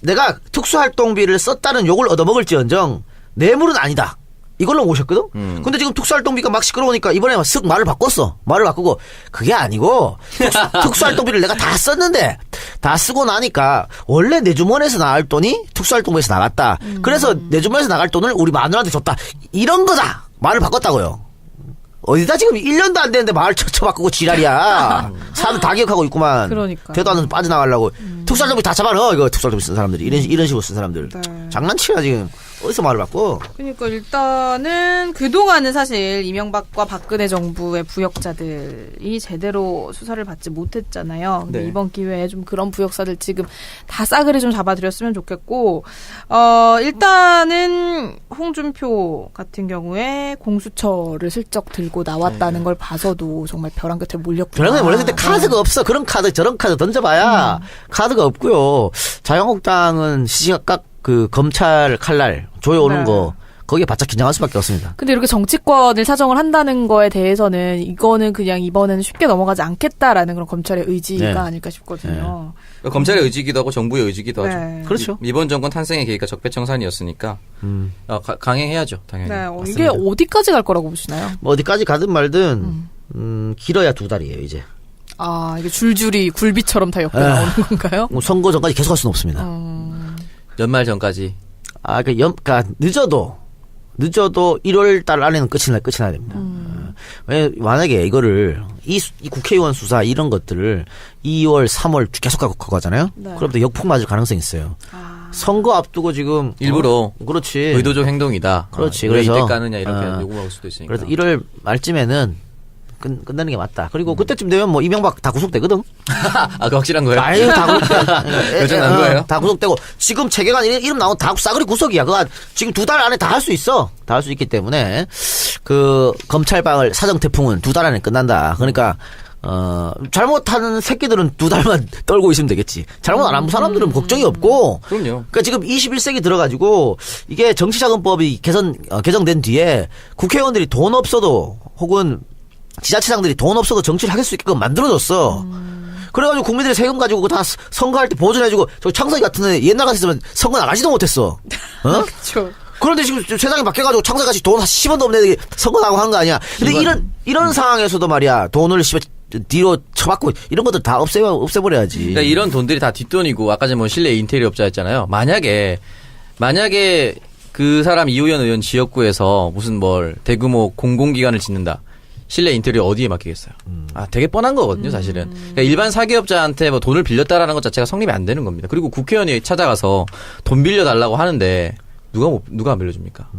내가 특수활동비를 썼다는 욕을 얻어먹을지언정 뇌물은 아니다. 이걸로 모셨거든. 근데 지금 특수활동비가 막 시끄러우니까 이번에 쓱 말을 바꿨어. 말을 바꾸고 그게 아니고 특수활동비를 내가 다 썼는데 다 쓰고 나니까 원래 내 주머니에서 나갈 돈이 특수활동비에서 나갔다. 그래서 내 주머니에서 나갈 돈을 우리 마누라한테 줬다. 이런 거다. 말을 바꿨다고요. 어디다 지금 1년도 안 됐는데 말 쳐바꾸고 지랄이야. 사람들 다 기억하고 있구만. 그러니까요. 대도 안 해서 빠져나가려고. 특수활동비 다 잡아넣어. 이거 특수활동비 쓴 사람들이. 이런 식으로 쓴 사람들. 네. 장난치야 지금. 어디서 말을 바꿔. 그러니까 일단은 그동안은 사실 이명박과 박근혜 정부의 부역자들이 제대로 수사를 받지 못했잖아요. 근데 네. 이번 기회에 좀 그런 부역사들 지금 다 싸그리 좀 잡아들였으면 좋겠고, 일단은 홍준표 같은 경우에 공수처를 슬쩍 들고 나왔다는 걸 봐서도 정말 벼랑 끝에 몰렸구나. 벼랑 끝에 몰렸을 때 카드가 없어. 그런 카드 저런 카드 던져봐야 카드가 없고요. 자유한국당은 시시각각 그 검찰 칼날 조여오는 네. 거 거기에 바짝 긴장할 수밖에 없습니다. 근데 이렇게 정치권을 사정을 한다는 거에 대해서는 이거는 그냥 이번에는 쉽게 넘어가지 않겠다라는 그런 검찰의 의지가 네. 아닐까 싶거든요. 검찰의 의지기도 하고 정부의 의지기도 하죠. 네. 그렇죠. 이번 정권 탄생의 계기가 적폐청산이었으니까 강행해야죠, 당연히. 네, 이게 어디까지 갈 거라고 보시나요? 뭐 어디까지 가든 말든 길어야 2달이에요 이제. 아, 이게 줄줄이 굴비처럼 다 엮여 나오는 건가요? 뭐 선거 전까지 계속 할 수는 없습니다. 연말 전까지. 그러니까 늦어도 1월 달 안에는 끝이 나야 됩니다. 왜 만약에 이거를 이 국회의원 수사 이런 것들을 2월, 3월 계속 갖고 가잖아요. 네. 그럼 또 역풍 맞을 가능성이 있어요. 선거 앞두고 지금 일부러 그렇지. 의도적 행동이다. 그렇지. 왜 그래서 이때 까느냐 이렇게 요구할 수도 있으니까. 그래서 1월 말쯤에는 끝나는 게 맞다. 그리고 그때쯤 되면 뭐 이명박 다 구속되거든. 그 확실한 거예요? 아유 다 구속돼. 결정난 거예요? 다 구속되고 지금 체계관 이름 나온 다 싸그리 구속이야. 그거 지금 2달 안에 다 할 수 있어. 다 할 수 있기 때문에 그 검찰방을 사정 태풍은 2달 안에 끝난다. 그러니까 잘못하는 새끼들은 2달만 떨고 있으면 되겠지. 잘못 안 한 사람들은 걱정이 없고. 그럼요. 그러니까 지금 21세기 들어가지고 이게 정치자금법이 개정된 뒤에 국회의원들이 돈 없어도 혹은 지자체장들이 돈 없어도 정치를 할 수 있게끔 만들어줬어. 그래가지고 국민들의 세금 가지고 다 선거할 때 보존해주고 저 창석이 같은 애 옛날 같았으면 선거 나가지도 못했어. 그렇죠. 그런데 지금 세상이 바뀌어가지고 창석이 같이 돈 10원도 없는 애들이 선거 나가고 하는 거 아니야. 근데 이런 상황에서도 말이야 돈을 뒤로 쳐박고 이런 것들 다 없애버려야지. 그러니까 이런 돈들이 다 뒷돈이고 아까 전에 뭐 실내 인테리어 업자였잖아요. 만약에 그 사람 이호연 의원 지역구에서 무슨 대규모 공공기관을 짓는다. 실내 인테리어 어디에 맡기겠어요? 되게 뻔한 거거든요, 사실은. 그러니까 일반 사기업자한테 뭐 돈을 빌렸다라는 것 자체가 성립이 안 되는 겁니다. 그리고 국회의원이 찾아가서 돈 빌려달라고 하는데 누가 안 빌려줍니까?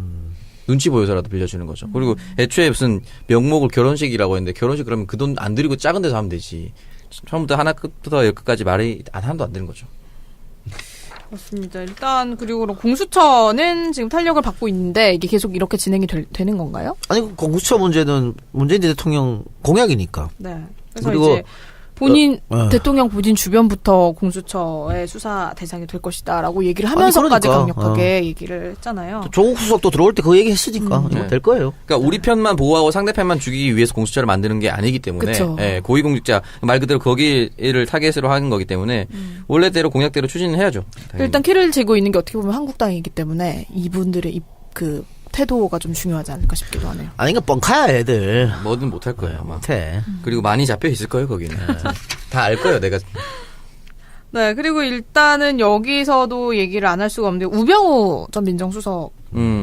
눈치 보여서라도 빌려주는 거죠. 그리고 애초에 무슨 명목을 결혼식이라고 했는데 결혼식 그러면 그 돈 안 들이고 작은 데서 하면 되지. 처음부터 하나부터 열끝까지 말이 하나도 안 되는 거죠. 맞습니다. 일단 그리고 공수처는 지금 탄력을 받고 있는데 이게 계속 이렇게 진행이 되는 건가요? 아니 공수처 문제는 문재인 대통령 공약이니까. 네. 그래서 그리고 이제 본인 대통령 본인 주변부터 공수처의 수사 대상이 될 것이다라고 얘기를 하면서까지 그러니까. 강력하게 얘기를 했잖아요. 조국 수석도 들어올 때 그 얘기 했으니까 이거 네. 될 거예요. 그러니까 우리 편만 보호하고 상대편만 죽이기 위해서 공수처를 만드는 게 아니기 때문에 그쵸. 고위공직자 말 그대로 거기를 타겟으로 하는 거기 때문에 원래대로 공약대로 추진을 해야죠. 당연히. 일단 키를 쥐고 있는 게 어떻게 보면 한국당이기 때문에 이분들의 태도가 좀 중요하지 않을까 싶기도 하네요. 아니 이거 뻥카야 애들. 뭐든 못할 거예요 아마. 못해. 그리고 많이 잡혀 있을 거예요 거기는. 다 알 거예요 내가. 네, 그리고 일단은 여기서도 얘기를 안 할 수가 없는데 우병우 전 민정수석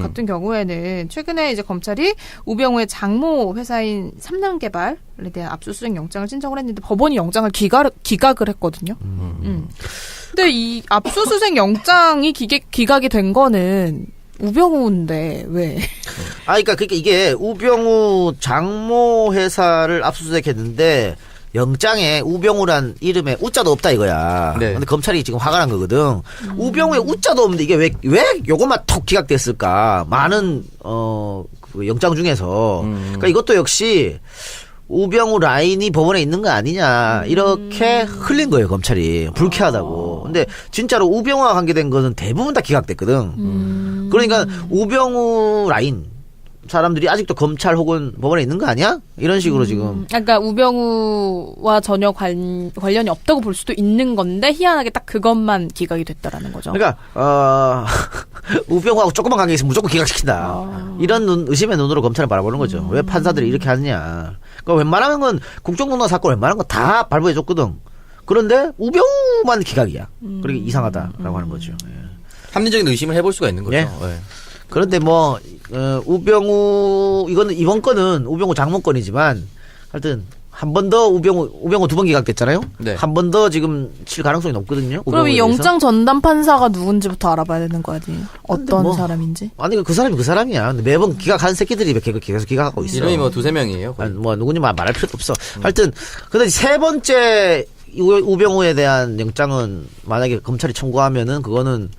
같은 경우에는 최근에 이제 검찰이 우병우의 장모 회사인 삼남개발에 대한 압수수색 영장을 신청을 했는데 법원이 영장을 기각을 했거든요. 근데 이 압수수색 영장이 기각이 된 거는 우병우인데 왜? 그러니까 이게 우병우 장모 회사를 압수수색했는데 영장에 우병우란 이름에 우자도 없다 이거야. 네. 근데 검찰이 지금 화가 난 거거든. 우병우에 우자도 없는데 이게 왜 요것만 톡 기각됐을까? 많은 그 영장 중에서. 그러니까 이것도 역시 우병우 라인이 법원에 있는 거 아니냐 이렇게 흘린 거예요 검찰이. 불쾌하다고. 근데 진짜로 우병우와 관계된 것은 대부분 다 기각됐거든. 그러니까 우병우 라인 사람들이 아직도 검찰 혹은 법원에 있는 거 아니야? 이런 식으로 지금. 그러니까 우병우와 전혀 관련이 없다고 볼 수도 있는 건데 희한하게 딱 그것만 기각이 됐다라는 거죠. 그러니까 우병우하고 조금만 관계 있으면 무조건 기각시킨다. 이런 의심의 눈으로 검찰을 바라보는 거죠. 왜 판사들이 이렇게 하느냐. 그러니까 웬만한 건 국정농단 사건 웬만한 건 다 발부해줬거든. 그런데 우병우만 기각이야. 그러니까 이상하다라고 하는 거죠. 예. 합리적인 의심을 해볼 수가 있는 거죠. 예. 예. 그런데 뭐 우병우 이거는 이번 건은 우병우 장모 건이지만 하여튼 한 번 더 우병우 2번 기각됐잖아요. 네. 한 번 더 지금 칠 가능성이 높거든요. 그럼 이 우병우에 대해서. 영장 전담 판사가 누군지부터 알아봐야 되는 거 아니에요? 어떤 뭐, 사람인지? 아니 그 사람이 그 사람이야. 근데 매번 기각한 새끼들이 계속 기각하고 있어. 이름이 뭐 2-3명이에요. 아니, 뭐 누군지 말할 필요도 없어. 하여튼 근데 세 번째 우병우에 대한 영장은 만약에 검찰이 청구하면은 그거는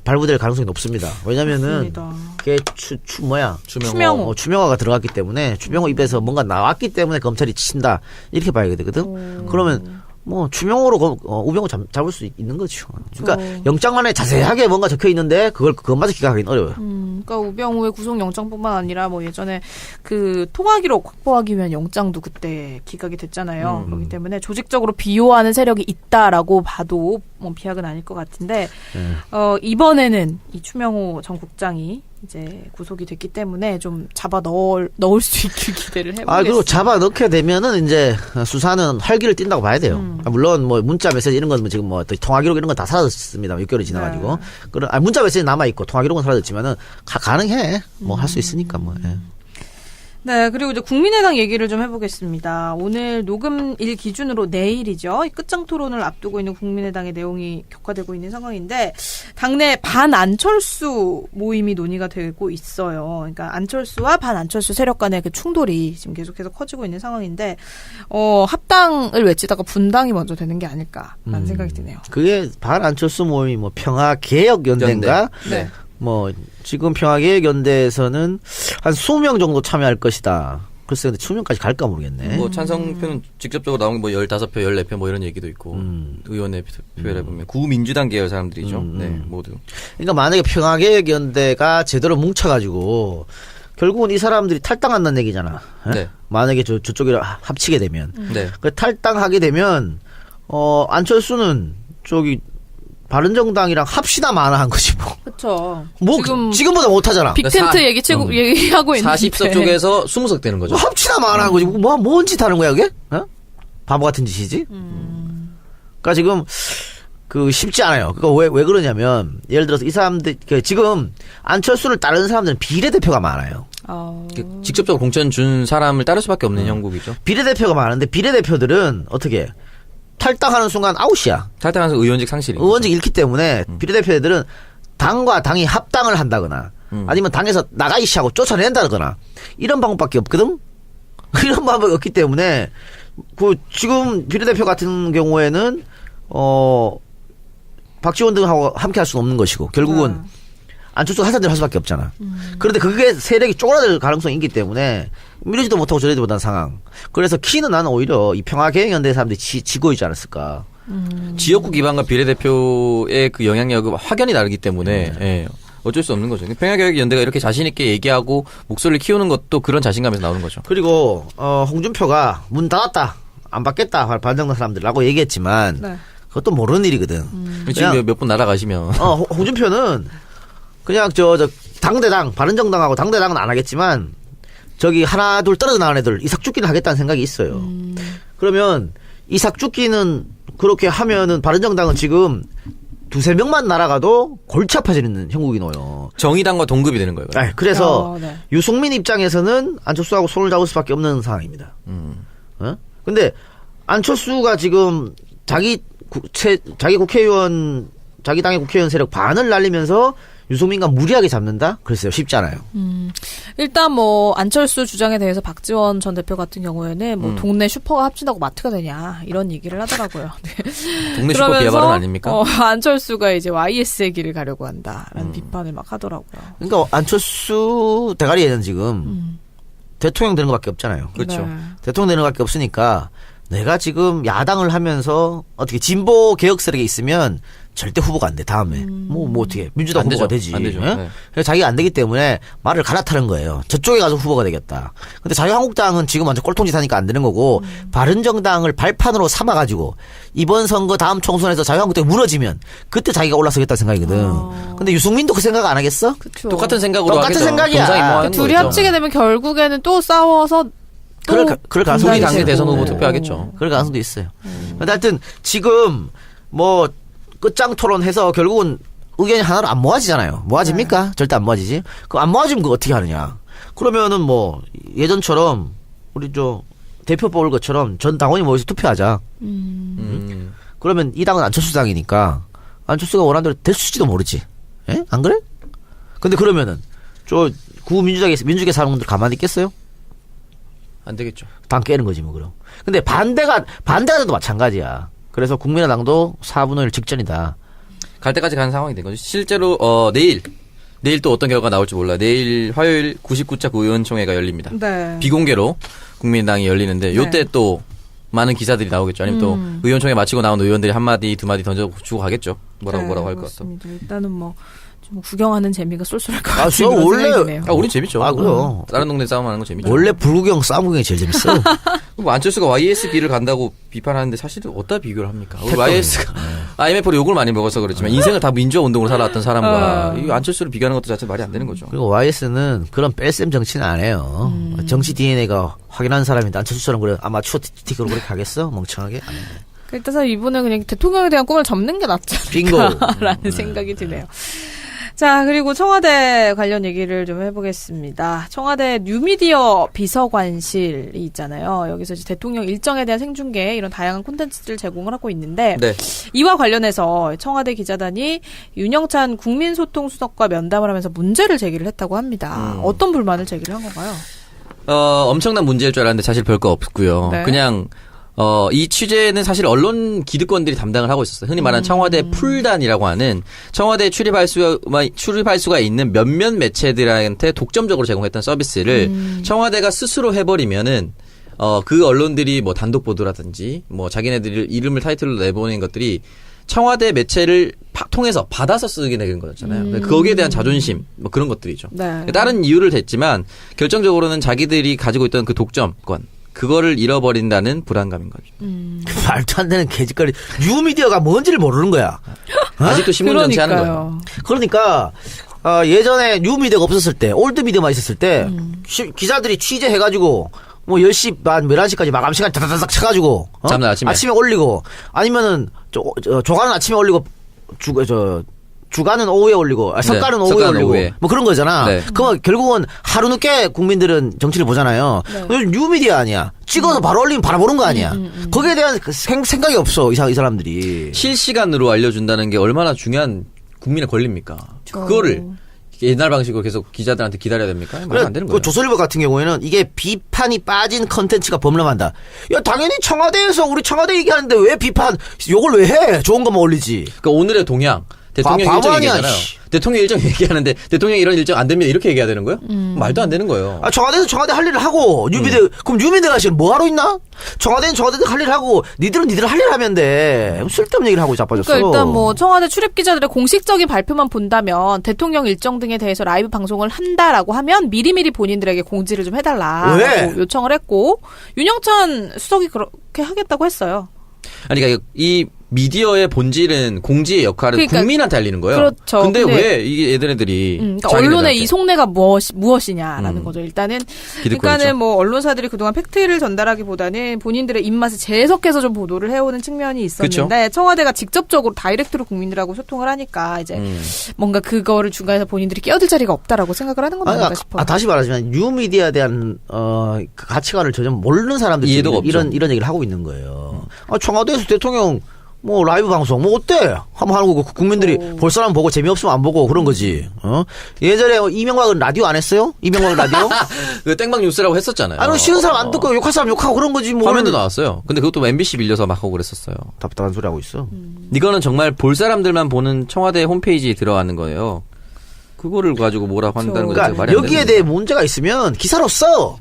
발부될 가능성이 높습니다. 왜냐면은 맞습니다. 그게 추명호. 추명호가 들어갔기 때문에 추명호 입에서 뭔가 나왔기 때문에 검찰이 친다 이렇게 봐야 되거든. 그러면 뭐 추명호로 우병우 잡을 수 있는 거죠. 그러니까 영장만에 자세하게 뭔가 적혀 있는데 그것마저 기각하기는 어려워요. 그러니까 우병우의 구속영장뿐만 아니라 뭐 예전에 그 통화기록 확보하기 위한 영장도 그때 기각이 됐잖아요. 그렇기 때문에 조직적으로 비호하는 세력이 있다라고 봐도 뭐 비약은 아닐 것 같은데 이번에는 이 추명호 전 국장이 이제 구속이 됐기 때문에 좀 잡아 넣을 수 있길 기대를 해보겠습니다. 그리고 잡아 넣게 되면은 이제 수사는 활기를 띈다고 봐야 돼요. 물론 뭐 문자 메시지 이런 건 지금 뭐 통화 기록 이런 건 다 사라졌습니다. 6개월이 지나가지고. 네. 문자 메시지 남아 있고 통화 기록은 사라졌지만은 가능해. 뭐 할 수 있으니까 뭐. 예. 네, 그리고 이제 국민의당 얘기를 좀 해보겠습니다. 오늘 녹음일 기준으로 내일이죠. 이 끝장 토론을 앞두고 있는 국민의당의 내용이 격화되고 있는 상황인데 당내 반안철수 모임이 논의가 되고 있어요. 그러니까 안철수와 반안철수 세력 간의 그 충돌이 지금 계속해서 커지고 있는 상황인데 합당을 외치다가 분당이 먼저 되는 게 아닐까라는 생각이 드네요. 그게 반안철수 모임이 뭐 평화개혁연대인가? 네. 뭐 지금 평화개혁연대에서는 한 20명 정도 참여할 것이다. 글쎄 근데 20명까지 갈까 모르겠네. 뭐 찬성표는 직접적으로 나온 게 뭐 15표, 14표 뭐 이런 얘기도 있고 의원의 표를 보면 구민주당 계열 사람들이죠. 네, 모두. 그러니까 만약에 평화개혁연대가 제대로 뭉쳐가지고 결국은 이 사람들이 탈당한다는 얘기잖아. 네. 만약에 저쪽이랑 합치게 되면. 네. 그 탈당하게 되면 안철수는 저기 바른정당이랑 합시다 마나한 거지 뭐. 그렇죠. 뭐 지금보다 못하잖아. 빅텐트 얘기하고 있는데 40석 쪽에서 20석 되는 거죠. 뭐 합시다 마나한 거지. 뭔 짓 하는 거야 그게? 바보 같은 짓이지. 그러니까 지금 쉽지 않아요. 그러니까 왜 그러냐면 예를 들어서 이 사람들 지금 안철수를 따르는 사람들은 비례대표가 많아요. 직접적으로 공천 준 사람을 따를 수밖에 없는 형국이죠. 비례대표가 많은데 비례대표들은 어떻게 탈당하는 순간 아웃이야. 탈당해서 의원직 상실이. 의원직 잃기 때문에 비례대표들은 당과 당이 합당을 한다거나 아니면 당에서 나가이씨 하고 쫓아낸다거나 이런 방법밖에 없거든. 이런 방법이 없기 때문에 지금 비례대표 같은 경우에는 박지원 등하고 함께 할 수는 없는 것이고 결국은 안철수가 하자대로 할 수밖에 없잖아. 그런데 그게 세력이 쪼그라들 가능성이 있기 때문에 미루지도 못하고 저러지도 못한 상황. 그래서 키는 나는 오히려 이 평화개혁연대 사람들이 지고 있지 않았을까. 지역구 기반과 비례대표의 그 영향력은 확연히 다르기 때문에 예, 어쩔 수 없는 거죠. 평화개혁연대가 이렇게 자신 있게 얘기하고 목소리를 키우는 것도 그런 자신감에서 나오는 거죠. 그리고 홍준표가 문 닫았다. 안 받겠다. 반정당 사람들라고 얘기했지만 네. 그것도 모르는 일이거든. 지금 몇 분 날아가시면 홍준표는 그냥 당대당 바른정당하고 당대당은 안 하겠지만 저기 하나 둘 떨어져 나간 애들 이삭 죽기는 하겠다는 생각이 있어요. 그러면 이삭 죽기는 그렇게 하면은 바른정당은 지금 2-3명만 날아가도 골치 아파지는 형국이 놓여. 정의당과 동급이 되는 거예요. 그래서 네. 유승민 입장에서는 안철수하고 손을 잡을 수밖에 없는 상황입니다. 근데 안철수가 지금 자기 국회의원 자기 당의 국회의원 세력 반을 날리면서 유승민과 무리하게 잡는다? 글쎄요, 쉽지 않아요. 일단 뭐 안철수 주장에 대해서 박지원 전 대표 같은 경우에는 뭐 동네 슈퍼가 합친다고 마트가 되냐 이런 얘기를 하더라고요. 네. 동네 슈퍼 비하 발언 아닙니까? 안철수가 이제 YS의 길을 가려고 한다라는 비판을 막 하더라고요. 그러니까 안철수 대가리에는 지금 대통령 되는 것밖에 없잖아요. 그렇죠. 네. 대통령 되는 것밖에 없으니까 내가 지금 야당을 하면서 어떻게 진보 개혁 세력에 있으면 절대 후보가 안 돼. 다음에 뭐 어떻게 민주당 안 후보가 되죠. 되지. 안 되죠. 예? 네. 그래서 자기가 안 되기 때문에 말을 갈아타는 거예요. 저쪽에 가서 후보가 되겠다. 근데 자유한국당은 지금 완전 꼴통짓 하니까 안 되는 거고 바른정당을 발판으로 삼아가지고 이번 선거 다음 총선에서 자유한국당이 무너지면 그때 자기가 올라서겠다 생각이거든. 근데 유승민도 그 생각 안 하겠어? 그쵸. 똑같은 생각으로 똑같은 하겠죠. 생각이야. 동상이몽하는 둘이 거죠. 합치게 되면 결국에는 또 싸워서 또 그럴 가능성이 우리 분단이 당내 대선 되고. 후보 투표하겠죠. 그럴 가능성도 있어요. 근데 하여튼 지금 뭐 끝장 토론해서 결국은 의견이 하나로 안 모아지잖아요. 모아집니까? 절대 안 모아지지. 그럼 안 모아지면 그거 어떻게 하느냐. 그러면은 뭐 예전처럼 우리 대표 뽑을 것처럼 전 당원이 모여서 투표하자. 그러면 이 당은 안철수 당이니까 안철수가 원하는 대로 될수지도 모르지. 예? 안 그래? 근데 그러면은 민주계 사람들 가만히 있겠어요? 안 되겠죠. 당 깨는 거지 뭐 그럼. 근데 반대가 돼도 마찬가지야. 그래서 국민의당도 4분의 1 직전이다. 갈 때까지 가는 상황이 된 거죠. 실제로 내일 또 어떤 결과가 나올지 몰라요. 내일 화요일 99차 구의원총회가 열립니다. 네. 비공개로 국민당이 열리는데 요때 또 많은 기사들이 나오겠죠. 아니면 또 의원총회 마치고 나온 의원들이 한마디 두마디 던져주고 가겠죠. 뭐라고 할 것 같다. 일단은 뭐 좀 구경하는 재미가 쏠쏠할 것 아, 같은 그런 원래- 생각이 드네요. 우리 재밌죠. 아, 그래요. 다른 동네 싸움하는 거 재밌죠. 원래 불구경 싸움 구경이 제일 재밌어. 뭐 안철수가 YSB를 간다고 비판하는데 사실은 어디다 비교를 합니까? 우리 YS가 IMF로 욕을 많이 먹어서 그렇지만 인생을 다 민주화 운동으로 살아왔던 사람과 이 안철수를 비교하는 것도 자체 말이 안 되는 거죠. 그리고 YS는 그런 뺄셈 정치는 안 해요. 정치 DNA가 확인한 사람인데 안철수처럼 그래 아마추어 스티커로 그렇게 하겠어? 멍청하게? 안 해. 일단 이분은 그냥 대통령에 대한 꿈을 접는 게 낫지 빙고. 않을까라는 생각이 드네요. 자, 그리고 청와대 관련 얘기를 좀 해보겠습니다. 청와대 뉴미디어 비서관실이 있잖아요. 여기서 이제 대통령 일정에 대한 생중계 이런 다양한 콘텐츠를 제공을 하고 있는데 네. 이와 관련해서 청와대 기자단이 윤영찬 국민소통수석과 면담을 하면서 문제를 제기를 했다고 합니다. 어떤 불만을 제기를 한 건가요? 엄청난 문제일 줄 알았는데 사실 별거 없고요. 네. 그냥 이 취재는 사실 언론 기득권들이 담당을 하고 있었어요. 흔히 말하는 청와대 풀단이라고 하는 청와대 출입할 수가 있는 몇몇 매체들한테 독점적으로 제공했던 서비스를 청와대가 스스로 해버리면은 그 언론들이 뭐 단독 보도라든지 뭐 자기네들 이름을 타이틀로 내보낸 것들이 청와대 매체를 통해서 받아서 쓰게 되는 거잖아요. 거기에 대한 자존심 뭐 그런 것들이죠. 네. 다른 이유를 댔지만 결정적으로는 자기들이 가지고 있던 그 독점권 그거를 잃어버린다는 불안감인 거죠. 말도 안 되는 개짓거리. 뉴미디어가 뭔지를 모르는 거야. 아직도 신문 정치하는 거예요. 그러니까 예전에 뉴미디어가 없었을 때 올드미디어만 있었을 때 기자들이 취재해가지고 뭐 10시 반 11시까지 마감 시간 다다닥 쳐가지고 다음날 아침에 올리고 아니면은 조간은 아침에 올리고 주간은 오후에 올리고 석가는 오후에 석가는 올리고 오후에. 뭐 그런 거잖아. 네. 그럼 결국은 하루 늦게 국민들은 정치를 보잖아요. 요즘 뉴미디어 아니야. 찍어서 바로 올리면 바라보는 거 아니야. 거기에 대한 생각이 없어 이 사람들이. 실시간으로 알려준다는 게 얼마나 중요한 국민의 권리입니까? 그거를 옛날 방식으로 계속 기자들한테 기다려야 됩니까? 말도 안 되는 거예요. 조선일보 같은 경우에는 이게 비판이 빠진 컨텐츠가 범람한다. 야 당연히 청와대에서 우리 청와대 얘기하는데 왜 비판 욕을 왜 해? 좋은 것만 올리지. 그러니까 오늘의 동향 대통령 바보 일정 아니야, 얘기하잖아요. 씨. 대통령 일정 얘기하는데 대통령 이런 일정 안 되면 이렇게 얘기해야 되는 거예요? 말도 안 되는 거예요. 청와대에서 청와대 할 일을 하고 그럼 뉴미디어가 지금 뭐 하러 있나? 청와대는 청와대도 할 일을 하고 니들은 니들 할 일을 하면 돼. 쓸데없는 얘기를 하고 자빠졌어. 그러니까 일단 뭐 청와대 출입 기자들의 공식적인 발표만 본다면 대통령 일정 등에 대해서 라이브 방송을 한다라고 하면 미리미리 본인들에게 공지를 좀 해달라고 왜? 요청을 했고 윤영찬 수석이 그렇게 하겠다고 했어요. 아니 그러니까 이 미디어의 본질은 공지의 역할은 그러니까, 국민한테 알리는 거예요. 그렇죠. 근데 왜 이게 얘네들이 그러니까 언론의 이 속내가 무엇이냐라는 거죠. 일단은 뭐 언론사들이 그동안 팩트를 전달하기보다는 본인들의 입맛에 재해석해서 좀 보도를 해오는 측면이 있었는데 그렇죠. 청와대가 직접적으로 다이렉트로 국민들하고 소통을 하니까 이제 뭔가 그거를 중간에서 본인들이 끼어들 자리가 없다라고 생각을 하는 건 아닌가 싶어요. 다시 말하지만 뉴미디어에 대한 그 가치관을 전혀 모르는 사람들이 이런 얘기를 하고 있는 거예요. 청와대에서 대통령 뭐 라이브 방송 뭐 어때? 한번 하는 거고 국민들이 볼 사람 보고 재미없으면 안 보고 그런 거지. 예전에 이명박은 라디오 안 했어요? 이명박 라디오? 그 땡방 뉴스라고 했었잖아요. 아니 싫은 사람 안 듣고 욕할 사람 욕하고 그런 거지 뭐. 화면도 나왔어요. 근데 그것도 MBC 빌려서 막 하고 그랬었어요. 답답한 소리 하고 있어. 이거는 정말 볼 사람들만 보는 청와대 홈페이지에 들어가는 거예요. 그거를 가지고 뭐라고 한다는 건 그러니까 말이 안 되는 여기에 대해 문제가 있으면 기사로 써.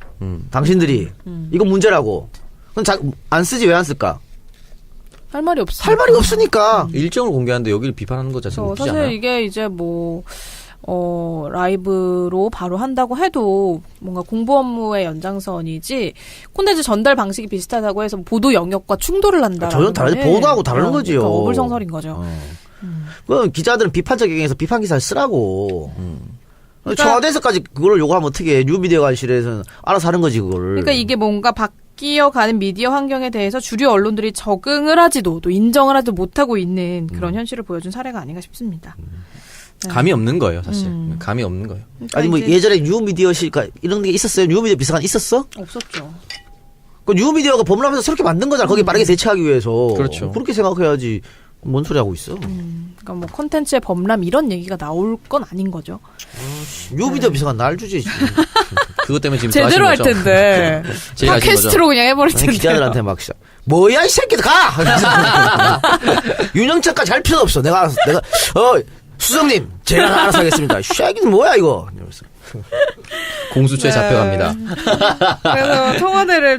당신들이 이건 문제라고. 그럼 안 쓰지 왜 안 쓸까? 할 말이 없어. 할 말이 없으니까. 일정을 공개하는데 여기를 비판하는 것 자체가 웃기지 사실 않아요? 이게 이제 라이브로 바로 한다고 해도 뭔가 공부 업무의 연장선이지 콘텐츠 전달 방식이 비슷하다고 해서 보도 영역과 충돌을 한다. 전혀 다르지. 보도하고 다른 거지요. 그러니까 어불성설인 거죠. 그건 기자들은 비판적 경향에서 비판 기사를 쓰라고. 그러니까 청와대에서까지 그걸 요구하면 어떻게 해. 뉴미디어 관실에서는 알아서 하는 거지, 그거를. 그러니까 이게 뭔가 바뀌어가는 미디어 환경에 대해서 주류 언론들이 적응을 하지도 또 인정을 하지도 못하고 있는 그런 현실을 보여준 사례가 아닌가 싶습니다. 감이 없는 거예요, 사실. 감이 없는 거예요. 그러니까 아니, 뭐, 이제 예전에 뉴미디어실, 이런 게 있었어요? 뉴미디어 비서관 있었어? 없었죠. 그 뉴미디어가 법률하면서 새롭게 만든 거잖아. 거기 빠르게 대처하기 위해서. 그렇죠. 그렇게 생각해야지. 뭔 소리 하고 있어? 그러니까 뭐 콘텐츠의 범람 이런 얘기가 나올 건 아닌 거죠. 뉴미디어 비서관 날 주지. 그것 때문에 지금 제대로 할 하신 거죠? 텐데. 제일 하신 팟캐스트로 그냥 해버릴 아니, 텐데. 기자들한테 막 시작. 뭐야, 이 새끼들 가! 윤영철까지 할 필요 없어. 내가, 수석님, 제가 알아서 하겠습니다. 샤기는 뭐야, 이거. 이러면서. 공수처에 잡혀갑니다. 그래서 청와대를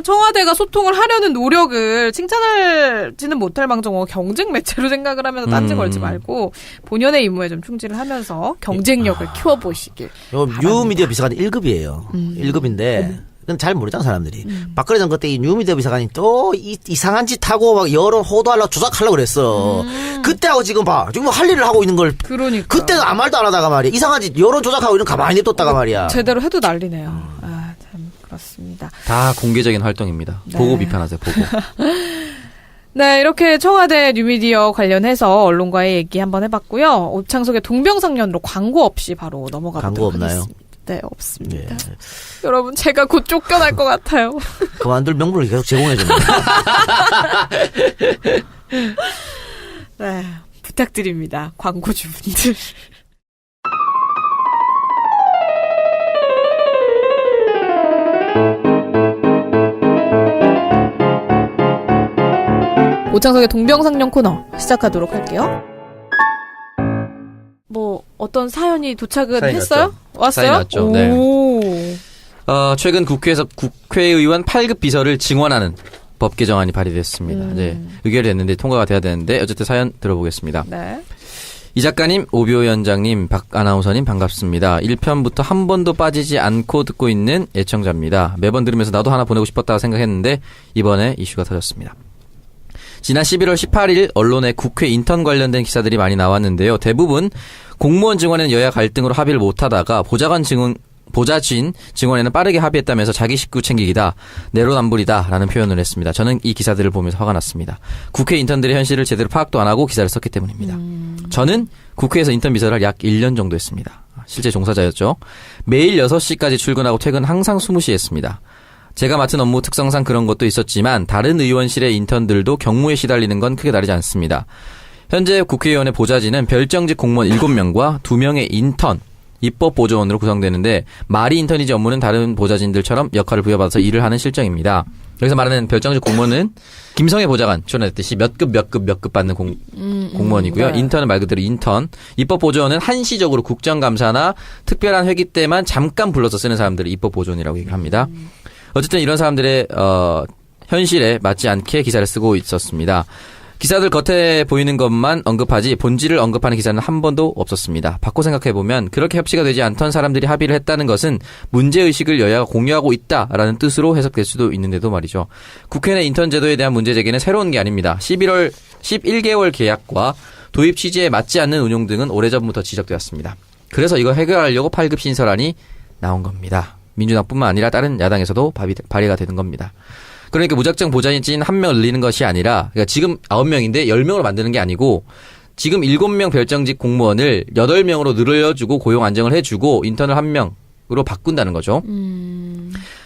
청와대가 소통을 하려는 노력을 칭찬하지는 못할 망정 경쟁 매체로 생각을 하면서 딴지 걸지 말고 본연의 임무에 좀 충실을 하면서 경쟁력을 키워보시길. 뉴미디어 비서관이 1급이에요. 1급인데. 그건 잘 모르잖아, 사람들이. 박근혜 전 그때 이 뉴미디어 비서관이 또 이상한 짓 하고 막 여론 호도하려고 조작하려고 그랬어. 그때하고 지금 봐. 지금 뭐 할 일을 하고 있는 걸. 그러니까. 그때는 아무 말도 안 하다가 말이야. 이상한 짓 여론 조작하고 이런 가만히 냅뒀다가 말이야. 제대로 해도 난리네요. 아, 참 그렇습니다. 다 공개적인 활동입니다. 네. 보고 비판하세요, 보고. 네, 이렇게 청와대 뉴미디어 관련해서 언론과의 얘기 한번 해봤고요. 오창석의 동병상련으로 광고 없이 바로 넘어가 광고 보도록 없나요? 하겠습니다. 네, 없습니다. 네. 여러분, 제가 곧 쫓겨날 것 같아요. 그만둘 명분을 계속 제공해줍니다. 네, 부탁드립니다. 광고주분들. 오창석의 동병상련 코너 시작하도록 할게요. 뭐 어떤 사연이 도착은 사연이 했어요? 왔어요? 사연이 왔죠. 네. 오. 최근 국회에서 국회의원 8급 비서를 증원하는 법 개정안이 발의됐습니다. 이제 의결이 됐는데 통과가 돼야 되는데 어쨌든 사연 들어보겠습니다. 네. 이 작가님, 오비오 위원장님, 박 아나운서님 반갑습니다. 1편부터 한 번도 빠지지 않고 듣고 있는 애청자입니다. 매번 들으면서 나도 하나 보내고 싶었다고 생각했는데 이번에 이슈가 터졌습니다. 지난 11월 18일 언론에 국회 인턴 관련된 기사들이 많이 나왔는데요. 대부분 공무원 증원에는 여야 갈등으로 합의를 못하다가 보좌진 증원에는 빠르게 합의했다면서 자기 식구 챙기기다, 내로남불이다라는 표현을 했습니다. 저는 이 기사들을 보면서 화가 났습니다. 국회 인턴들의 현실을 제대로 파악도 안 하고 기사를 썼기 때문입니다. 저는 국회에서 인턴 비서를 약 1년 정도 했습니다. 실제 종사자였죠. 매일 6시까지 출근하고 퇴근 항상 20시에 했습니다. 제가 맡은 업무 특성상 그런 것도 있었지만 다른 의원실의 인턴들도 경무에 시달리는 건 크게 다르지 않습니다. 현재 국회의원의 보좌진은 별정직 공무원 7명과 2명의 인턴, 입법보조원으로 구성되는데 말이 인턴이지 업무는 다른 보좌진들처럼 역할을 부여받아서 일을 하는 실정입니다. 여기서 말하는 별정직 공무원은 김성애 보좌관 출연했듯이 몇 급 받는 공무원이고요. 네. 인턴은 말 그대로 인턴. 입법보조원은 한시적으로 국정감사나 특별한 회기 때만 잠깐 불러서 쓰는 사람들을 입법보조원이라고 얘기를 합니다. 어쨌든 이런 사람들의 현실에 맞지 않게 기사를 쓰고 있었습니다. 기사들 겉에 보이는 것만 언급하지 본질을 언급하는 기사는 한 번도 없었습니다. 바꿔 생각해보면 그렇게 협치가 되지 않던 사람들이 합의를 했다는 것은 문제의식을 여야가 공유하고 있다라는 뜻으로 해석될 수도 있는데도 말이죠. 국회 내 인턴 제도에 대한 문제 제기는 새로운 게 아닙니다. 11개월 계약과 도입 취지에 맞지 않는 운용 등은 오래전부터 지적되었습니다. 그래서 이거 해결하려고 8급 신설안이 나온 겁니다. 민주당뿐만 아니라 다른 야당에서도 발의가 되는 겁니다. 그러니까 무작정 보좌진 1명 늘리는 것이 아니라, 그러니까 지금 9명인데 10명으로 만드는 게 아니고 지금 7명 별정직 공무원을 8명으로 늘려주고 고용 안정을 해주고 인턴을 1명으로 바꾼다는 거죠.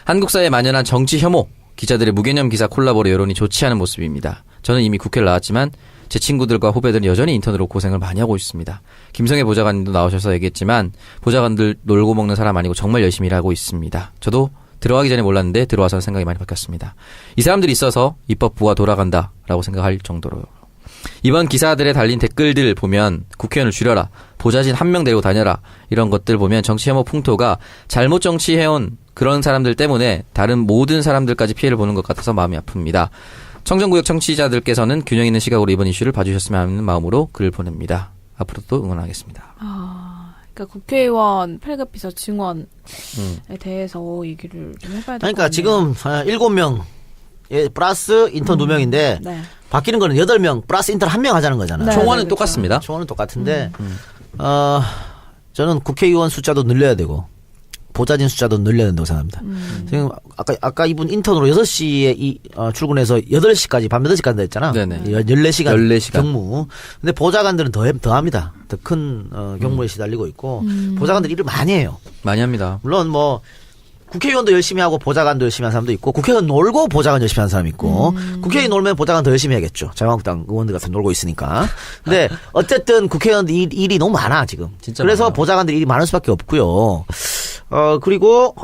한국 사회에 만연한 정치 혐오, 기자들의 무개념 기사 콜라보로 여론이 좋지 않은 모습입니다. 저는 이미 국회를 나왔지만 제 친구들과 후배들은 여전히 인턴으로 고생을 많이 하고 있습니다. 김성애 보좌관님도 나오셔서 얘기했지만 보좌관들 놀고 먹는 사람 아니고 정말 열심히 일하고 있습니다. 저도 들어가기 전에 몰랐는데 들어와서 생각이 많이 바뀌었습니다. 이 사람들이 있어서 입법부가 돌아간다라고 생각할 정도로. 이번 기사들에 달린 댓글들 보면 국회의원을 줄여라, 보좌진 1명 데리고 다녀라, 이런 것들 보면 정치 혐오 풍토가 잘못 정치해온 그런 사람들 때문에 다른 모든 사람들까지 피해를 보는 것 같아서 마음이 아픕니다. 청정구역 청취자들께서는 균형 있는 시각으로 이번 이슈를 봐주셨으면 하는 마음으로 글을 보냅니다. 앞으로도 응원하겠습니다. 그러니까 국회의원 8급 비서 증언에 대해서 얘기를 좀 해봐야 될 것 같네요. 그러니까 지금 7명 플러스 인턴 2명인데 네. 바뀌는 거는 8명 플러스 인턴 1명 하자는 거잖아요. 네. 총원은 그렇죠. 똑같습니다. 총원은 똑같은데 저는 국회의원 숫자도 늘려야 되고 보좌진 숫자도 늘려야 된다고 생각합니다. 지금 아까 이분 인턴으로 6시에 출근해서 8시까지 밤 8시까지 한다 했잖아. 네네. 14시간 14시간. 경무. 근데 보좌관들은 더 합니다. 더 큰 경무에 시달리고 있고 보좌관들이 일을 많이 해요. 많이 합니다. 물론 뭐 국회의원도 열심히 하고 보좌관도 열심히 하는 사람도 있고 국회의원 놀고 보좌관 열심히 하는 사람이 있고 국회의원 놀면 보좌관 더 열심히 해야겠죠. 자유한국당 의원들 같은 놀고 있으니까. 근데 어쨌든 국회의원들 일이 너무 많아 지금. 진짜 그래서 많아요. 보좌관들 일이 많을 수밖에 없고요. 그리고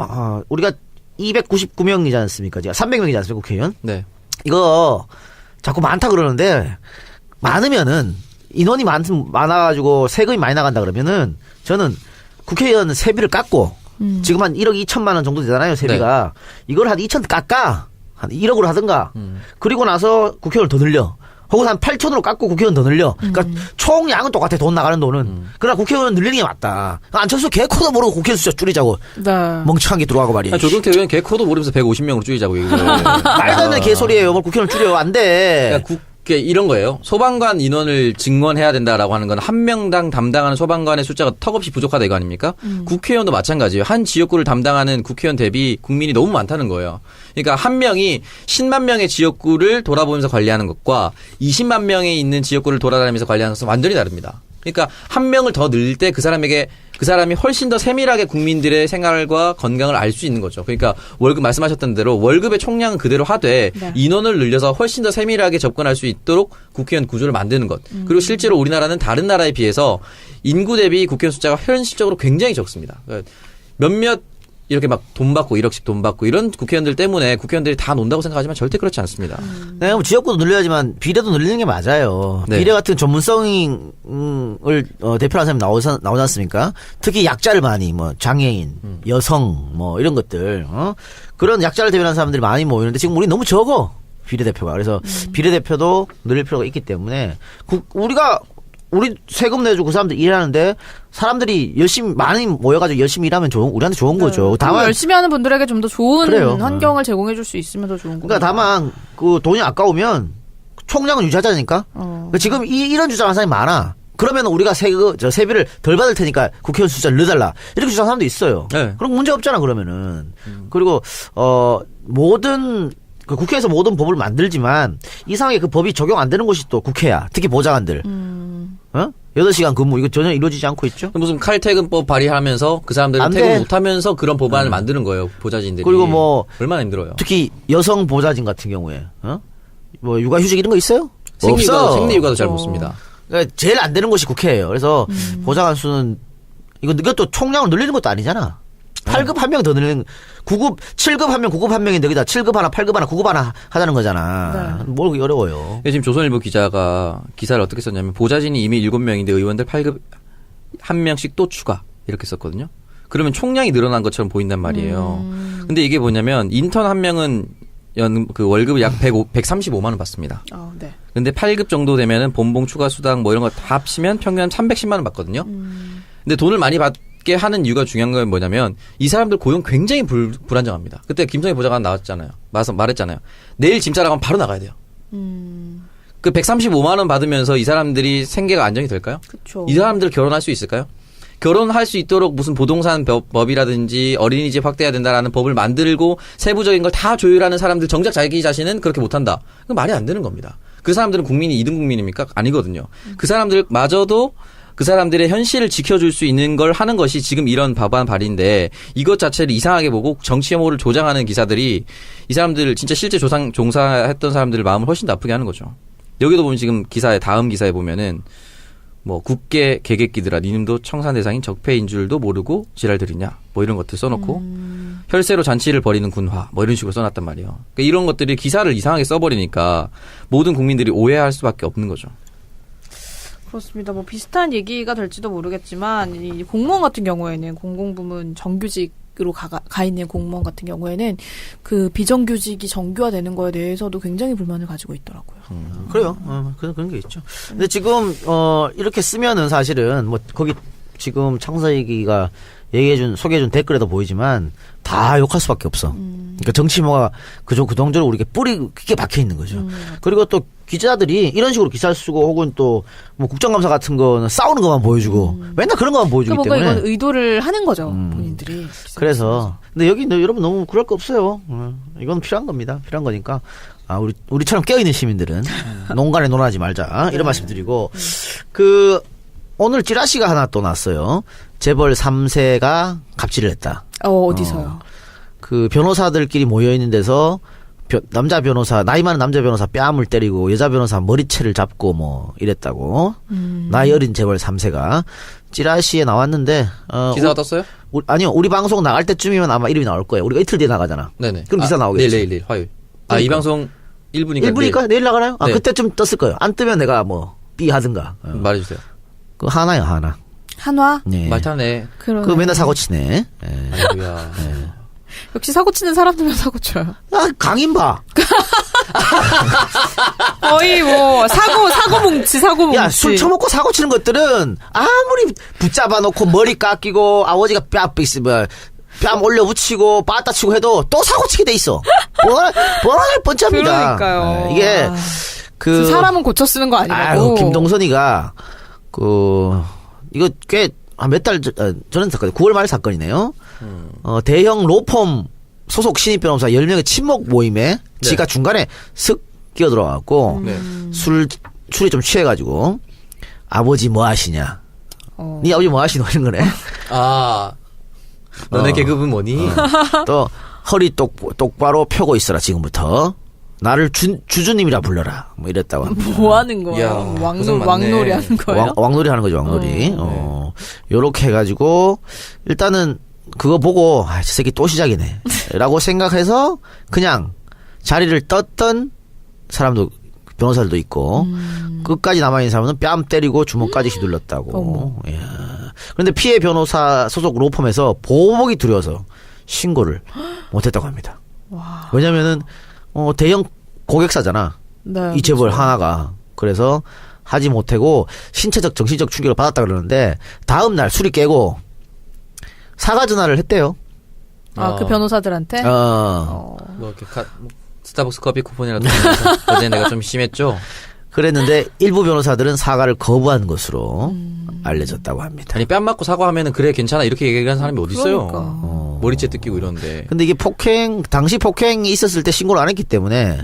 우리가 299명이지 않습니까? 300명이지 않습니까? 국회의원. 네. 이거 자꾸 많다 그러는데 많으면은 인원이 많아가지고 세금이 많이 나간다 그러면은 저는 국회의원 세비를 깎고 지금 한 1억 2천만 원 정도 되잖아요 세비가. 이걸 한 2천 깎아 한 1억으로 하든가. 그리고 나서 국회의원 더 늘려. 혹은 한 8천으로 깎고 국회의원 더 늘려. 그러니까 총량은 똑같아 돈 나가는 돈은. 그러나 국회의원 늘리는 게 맞다. 안철수 개코도 모르고 국회의원 숫자 줄이자고. 네. 멍청한 게 들어가고 말이야. 조경태 의원 개코도 모르면서 150명으로 줄이자고 얘기를. 말도 안 되는 개소리예요. 뭘 국회의원 줄여 안 돼. 그러니까 이런 거예요. 소방관 인원을 증원해야 된다라고 하는 건 한 명당 담당하는 소방관의 숫자가 턱없이 부족하다 이거 아닙니까? 국회의원도 마찬가지예요. 한 지역구를 담당하는 국회의원 대비 국민이 너무 많다는 거예요. 그러니까 한 명이 10만 명의 지역구를 돌아보면서 관리하는 것과 20만 명이 있는 지역구를 돌아다니면서 관리하는 것은 완전히 다릅니다. 그러니까 한 명을 더 늘릴 때 그 사람이 훨씬 더 세밀하게 국민들의 생활과 건강을 알 수 있는 거죠. 그러니까 월급 말씀하셨던 대로 월급의 총량은 그대로 하되 네. 인원을 늘려서 훨씬 더 세밀하게 접근할 수 있도록 국회의원 구조를 만드는 것. 그리고 실제로 우리나라는 다른 나라에 비해서 인구 대비 국회의원 숫자가 현실적으로 굉장히 적습니다. 그러니까 몇몇 이렇게 막 돈 받고 1억씩 돈 받고 이런 국회의원들 때문에 국회의원들이 다 논다고 생각하지만 절대 그렇지 않습니다. 네, 뭐 지역구도 늘려야지만 비례도 늘리는 게 맞아요. 네. 비례 같은 전문성을 대표하는 사람이 나오지 않습니까? 특히 약자를 많이 뭐 장애인, 여성 뭐 이런 것들 그런 약자를 대변하는 사람들이 많이 모이는데 지금 우리 너무 적어 비례대표가. 그래서 비례대표도 늘릴 필요가 있기 때문에 우리 세금 내주고 그 사람들 일하는데 사람들이 열심히 많이 모여가지고 열심히 일하면 우리한테 좋은 거죠. 다만 열심히 하는 분들에게 좀 더 좋은 그래요. 환경을 제공해줄 수 있으면 더 좋은 거죠. 그러니까 다만 그 돈이 아까우면 총량은 유지하자니까. 그러니까 지금 이런 주장하는 사람이 많아. 그러면 우리가 세비를 덜 받을 테니까 국회의원 숫자를 늘려달라. 이렇게 주장하는 사람도 있어요. 네. 그럼 문제 없잖아 그러면은. 그리고 모든 그 국회에서 모든 법을 만들지만 이상하게 그 법이 적용 안 되는 곳이 또 국회야. 특히 보좌관들. 8시간 근무 이거 전혀 이루어지지 않고 있죠. 무슨 칼퇴근법 발의하면서 그 사람들은 안 퇴근 돼. 못하면서 그런 법안을 만드는 거예요. 보좌진들이. 그리고 뭐 얼마나 힘들어요. 특히 여성 보좌진 같은 경우에 뭐 육아휴직 이런 거 있어요? 생리휴가도 잘 못 없어. 씁니다. 그러니까 제일 안 되는 곳이 국회예요. 그래서 보좌관 수는 이것도 총량을 늘리는 것도 아니잖아. 8급 한 명 더 늘리는 9급 7급 한 명 9급 한 명인데 여기다 7급 하나 8급 하나 9급 하나 하자는 거잖아. 뭘 그렇게 어려워요. 지금 조선일보 기자가 기사를 어떻게 썼냐면 보좌진이 이미 7명인데 의원들 8급 한 명씩 또 추가 이렇게 썼거든요. 그러면 총량이 늘어난 것처럼 보인단 말이에요. 근데 이게 뭐냐면 인턴 한 명은 월급을 약 135만 원 받습니다. 네. 근데 8급 정도 되면은 본봉 추가 수당 뭐 이런 거 다 합치면 평균 한 310만 원 받거든요. 근데 돈을 많이 받게 하는 이유가 중요한 건 뭐냐면 이 사람들 고용 굉장히 불안정합니다. 그때 김성희 보좌관 나왔잖아요. 말했잖아요. 내일 짐 싸라고 하면 바로 나가야 돼요. 그 135만 원 받으면서 이 사람들이 생계가 안정이 될까요? 그쵸. 이 사람들 결혼할 수 있을까요? 결혼할 수 있도록 무슨 부동산 법이라든지 어린이집 확대해야 된다라는 법을 만들고 세부적인 걸 다 조율하는 사람들 정작 자기 자신은 그렇게 못한다. 그건 말이 안 되는 겁니다. 그 사람들은 국민이 2등 국민입니까? 아니거든요. 그 사람들마저도 그 사람들의 현실을 지켜줄 수 있는 걸 하는 것이 지금 이런 법안 발의인데 이것 자체를 이상하게 보고 정치 혐오를 조장하는 기사들이 이 사람들 진짜 실제 종사했던 사람들의 마음을 훨씬 나쁘게 하는 거죠. 여기도 보면 지금 다음 기사에 보면은 뭐 국계 개객기들아 니님도 청산 대상인 적폐인 줄도 모르고 지랄들이냐 뭐 이런 것들 써놓고 혈세로 잔치를 벌이는 군화 뭐 이런 식으로 써놨단 말이에요. 그러니까 이런 것들이 기사를 이상하게 써버리니까 모든 국민들이 오해할 수밖에 없는 거죠. 그렇습니다. 뭐 비슷한 얘기가 될지도 모르겠지만 이 공무원 같은 경우에는 공공부문 정규직 비정규직으로 가 있는 공무원 같은 경우에는 그 비정규직이 정규화되는 거에 대해서도 굉장히 불만을 가지고 있더라고요. 그래요. 그런 게 있죠. 근데 지금 이렇게 쓰면은 사실은 뭐 거기 지금 창사이기가 소개해준 댓글에도 보이지만 다 욕할 수밖에 없어. 그러니까 정치모가 그동적으로 우리가 뿌리 깊게 박혀 있는 거죠. 그리고 또 기자들이 이런 식으로 기사를 쓰고 혹은 또 뭐 국정감사 같은 거는 싸우는 것만 보여주고 맨날 그런 것만 보여주기 그러니까 때문에. 뭔가 이건 의도를 하는 거죠. 본인들이. 그래서 근데 여기 여러분 너무 그럴 거 없어요. 이건 필요한 겁니다. 필요한 거니까 우리처럼 깨어있는 시민들은 농간에 논하지 말자 이런 말씀드리고 그 오늘 찌라시가 하나 또 났어요. 재벌 3세가 갑질을 했다. 어디서요? 그 변호사들끼리 모여 있는 데서 남자 변호사 나이 많은 남자 변호사 뺨을 때리고 여자 변호사 머리채를 잡고 뭐 이랬다고. 나이 어린 재벌 3세가 찌라시에 나왔는데 기사가 떴어요? 아니요. 우리 방송 나갈 때쯤이면 아마 이름이 나올 거예요. 우리가 이틀 뒤에 나가잖아. 네네. 그럼 기사 나오겠지. 내일 화요일. 그러니까. 이 방송 1분이니까 1분이니까 내일 나가나요? 네. 그때쯤 떴을 거예요. 안 뜨면 내가 뭐 삐 하든가. 말해주세요. 그 하나요, 하나. 한화? 네. 말 타네. 그 맨날 사고 치네. 네. 아이고야. 역시 사고 치는 사람들만 사고 쳐요. 강인 봐. 거의 뭐 사고 뭉치. 야, 술 처먹고 사고 치는 것들은 아무리 붙잡아 놓고 머리 깎이고 아버지가 뺨 올려 붙이고 빠따 치고 해도 또 사고 치게 돼 있어. 뻔할 뻔짭니다. 그러니까요. 네, 이게 그 사람은 고쳐 쓰는 거 아니라고. 김동선이가 이거 꽤 몇 달 전에 사건, 9월 말 사건이네요. 대형 로펌 소속 신입 변호사 10명의 친목 모임에 지가 중간에 슥 끼어들어가고 술이 좀 취해가지고 아버지 뭐 하시냐. 네 아버지 뭐 하시노 이런 거네. 너네 계급은 뭐니? 또 허리 똑바로 펴고 있어라 지금부터. 나를 주주님이라 불러라. 뭐 이랬다고 합니다. 뭐 하는 거야? 야, 왕놀이 하는 거예요? 왕놀이 하는 거죠, 왕놀이. 요렇게 해가지고, 일단은 그거 보고, 저 새끼 또 시작이네. 라고 생각해서, 그냥 자리를 떴던 사람도, 변호사들도 있고, 끝까지 남아있는 사람은 뺨 때리고 주먹까지 휘둘렀다고. 그런데 피해 변호사 소속 로펌에서 보복이 두려워서 신고를 못했다고 합니다. 와. 왜냐면은, 대형 고객사잖아. 네, 이 재벌 그렇죠. 하나가. 그래서 하지 못하고 신체적 정신적 충격을 받았다 그러는데 다음 날 술이 깨고 사과 전화를 했대요. 그 변호사들한테? 뭐 이렇게 스타벅스 커피 쿠폰이라도 주면서 어제 내가 좀 심했죠? 그랬는데 일부 변호사들은 사과를 거부한 것으로 알려졌다고 합니다. 아니 뺨 맞고 사과하면은 그래 괜찮아 이렇게 얘기하는 사람이 어디 있어요? 그러니까. 머리채 뜯기고 이런데. 근데 이게 당시 폭행이 있었을 때 신고를 안 했기 때문에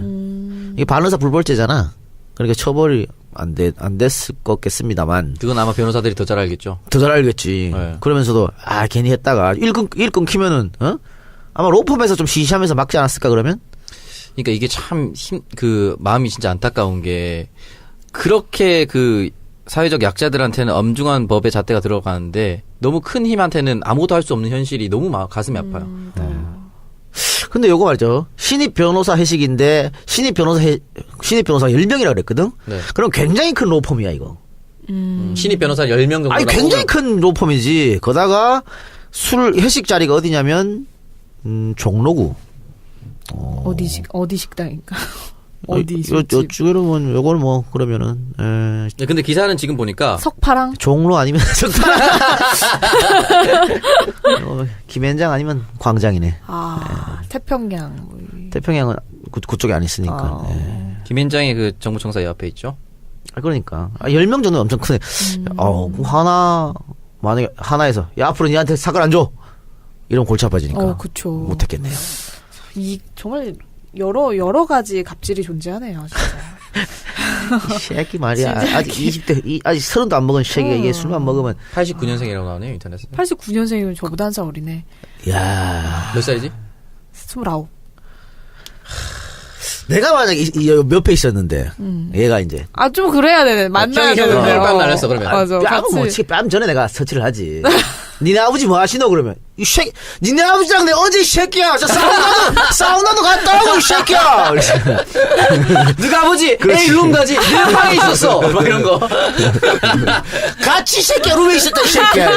이게 반의사 불벌죄잖아. 그러니까 처벌이 안 됐을 거겠습니다만. 그건 아마 변호사들이 더 잘 알겠죠. 더 잘 알겠지. 네. 그러면서도 괜히 했다가 일 끊기면은 아마 로펌에서 좀 시시하면서 막지 않았을까 그러면? 그러니까 이게 참 마음이 진짜 안타까운 게 그렇게 사회적 약자들한테는 엄중한 법의 잣대가 들어가는데 너무 큰 힘한테는 아무것도 할 수 없는 현실이 너무 가슴이 아파요. 근데 요거 말이죠. 신입 변호사 회식인데 신입 변호사 10명이라 그랬거든. 네. 그럼 굉장히 큰 로펌이야 이거. 신입 변호사 10명 정도. 아니 굉장히 큰 로펌이지. 거다가 회식 자리가 어디냐면 종로구. 어디 식당인가? 어디 술집? 요거는 요걸 뭐 그러면은 네, 근데 기사는 지금 보니까 석파랑? 종로 아니면 김현장 아니면 광장이네. 태평양. 태평양은 그쪽에 안 있으니까. 김현장의 그 정부청사 옆에 있죠. 그러니까 10명 정도 엄청 크네. 만약에 하나에서 야 앞으로 니한테 사과를 안 줘. 이러면 골치 아파지니까. 그쵸. 못했겠네요. 정말 여러 가지 갑질이 존재하네요, 진짜. 새끼 말이야. 아직 20대, 아직 30도 안 먹은 새끼가 이게 술만 먹으면. 89년생이라고 나오네요, 인터넷에. 89년생이면 저보다 한 살 어리네. 야 몇 살이지? 29. 내가 만약에 옆에 있었는데, 얘가 이제. 좀 그래야 되네. 만나야 되는데. 뺨 날렸어, 그러면. 맞아. 뺨은 뭐, 뺨 전에 내가 서치를 하지. 니네 아버지 뭐 하시노? 그러면. 니네 아버지랑 내 어제 이 새끼야. 저 사우나도 갔다 오고 이 새끼야. 누가 아버지? 에이 룸 가지. 내 방에 있었어. 막 이런 거. 같이 이 새끼야 룸에 있었다 이 새끼야.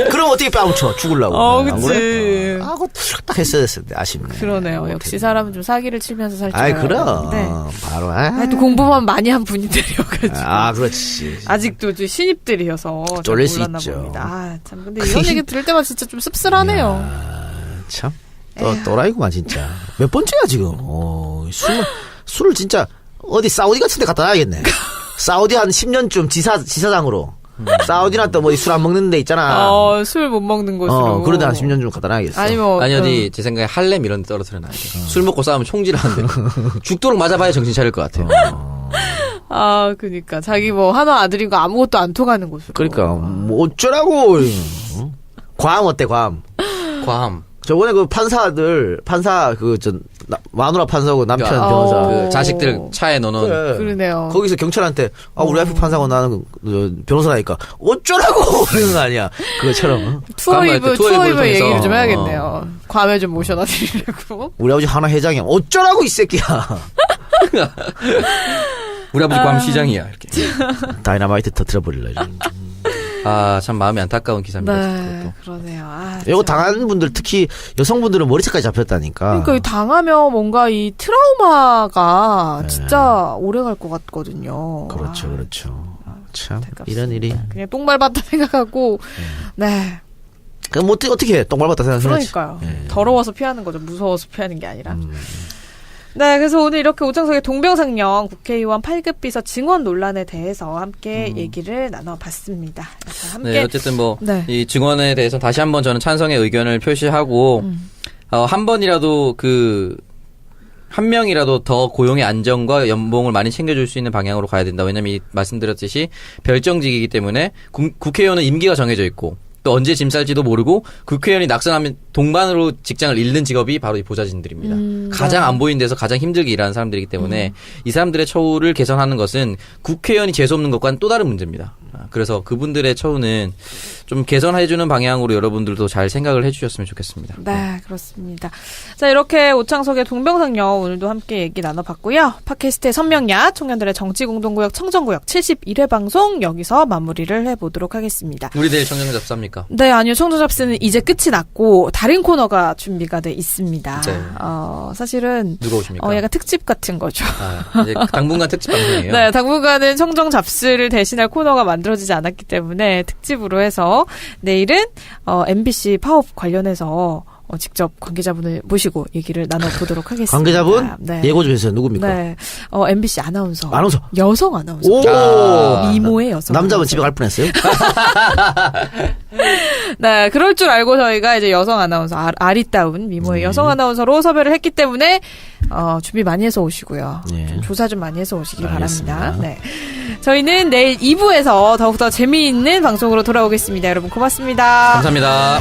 그럼 어떻게 뺨쳐 죽을라고. 그치. 그래? 하고 딱 했어야 됐는데 아쉽네. 그러네요. 역시 사람은 좀 사기를 치면서 살 줄 아이 알아야 그럼 되는데. 바로 또 공부만 많이 한 분들이어가지고. 그렇지. 아직도 좀 신입들이어서 잘 쫄릴 수 몰랐나 있죠. 봅니다. 참 근데 이런 얘기 들을 때마다 진짜 좀 씁쓸하네요. 참 또라이구만 진짜. 몇 번째야 지금. 술을 진짜 어디 사우디 같은 데 갖다 놔야겠네. 사우디 한 10년쯤 지사장으로. 사우디나 또 뭐 술 안 먹는 데 있잖아. 술 못 먹는 곳으로. 그런데 한 10년 좀 갖다 놔야겠어. 아니 어디 제 생각에 할렘 이런 데 떨어뜨려놔야 돼. 술 먹고 싸우면 총질하는데 죽도록 맞아봐야 정신 차릴 것 같아요. 그니까. 자기 뭐, 하나 아들이고 아무것도 안 통하는 곳으로. 그러니까, 뭐, 어쩌라고. 괌 어때, 괌? 괌. 저번에 그 판사, 마누라 판사하고 남편 변호사. 그 자식들 차에 넣어놓은. 그래. 그러네요. 거기서 경찰한테, 우리 와이프 판사고 나는 변호사니까, 어쩌라고! 그러는 거 아니야. 그것처럼. 투어이브 얘기를 좀 해야겠네요. 괌에 좀 모셔다 드리려고. 우리 아버지 하나 회장이야. 어쩌라고, 이 새끼야. 우리 아버지 괌 시장이야, 이렇게. 다이너마이트 터뜨려버릴래. 참 마음이 안타까운 기사입니다. 네, 그러네요. 이거 당한 분들, 특히 여성분들은 머리채까지 잡혔다니까. 그러니까 당하면 뭔가 이 트라우마가 진짜 오래 갈 것 같거든요. 그렇죠. 참, 안타깝습니다. 이런 일이. 그냥 똥 밟았다 생각하고, 네. 그럼 어떻게 해? 똥 밟았다 생각해야지. 그러니까요. 더러워서 피하는 거죠. 무서워서 피하는 게 아니라. 네, 그래서 오늘 이렇게 오창석의 동병상련 국회의원 8급 비서 증언 논란에 대해서 함께 얘기를 나눠봤습니다. 함께 네, 어쨌든 뭐, 네. 이 증언에 대해서 다시 한번 저는 찬성의 의견을 표시하고, 한 번이라도 한 명이라도 더 고용의 안정과 연봉을 많이 챙겨줄 수 있는 방향으로 가야 된다. 왜냐면 말씀드렸듯이 별정직이기 때문에 국회의원은 임기가 정해져 있고, 또 언제 짐 쌀지도 모르고 국회의원이 낙선하면 동반으로 직장을 잃는 직업이 바로 이 보좌진들입니다. 가장 안 보이는 데서 가장 힘들게 일하는 사람들이기 때문에 이 사람들의 처우를 개선하는 것은 국회의원이 재수없는 것과는 또 다른 문제입니다. 그래서 그분들의 처우는 좀 개선해주는 방향으로 여러분들도 잘 생각을 해주셨으면 좋겠습니다. 네, 그렇습니다. 자, 이렇게 오창석의 동병상련 오늘도 함께 얘기 나눠봤고요. 팟캐스트의 선명야 청년들의 정치공동구역 청정구역 71회 방송 여기서 마무리를 해보도록 하겠습니다. 우리 내일 청년 잡사입니까? 네, 아니요. 청정잡스는 이제 끝이 났고 다른 코너가 준비가 돼 있습니다. 네. 사실은 누가 오십니까? 약간 특집 같은 거죠. 이제 당분간 특집 방송이에요. 네, 당분간은 청정잡스를 대신할 코너가 만들어지지 않았기 때문에 특집으로 해서 내일은 MBC 파업 관련해서 직접 관계자분을 모시고 얘기를 나눠보도록 하겠습니다. 관계자분? 네. 예고 좀 해주세요. 누굽니까? 네. MBC 아나운서. 여성 아나운서. 오! 미모의 여성. 남자분 아나운서. 집에 갈 뻔했어요? 네, 그럴 줄 알고 저희가 이제 여성 아나운서, 아리따운 미모의 여성 아나운서로 섭외를 했기 때문에, 준비 많이 해서 오시고요. 예. 좀 조사 좀 많이 해서 오시기 알겠습니다. 바랍니다. 네. 저희는 내일 2부에서 더욱더 재미있는 방송으로 돌아오겠습니다. 여러분 고맙습니다. 감사합니다.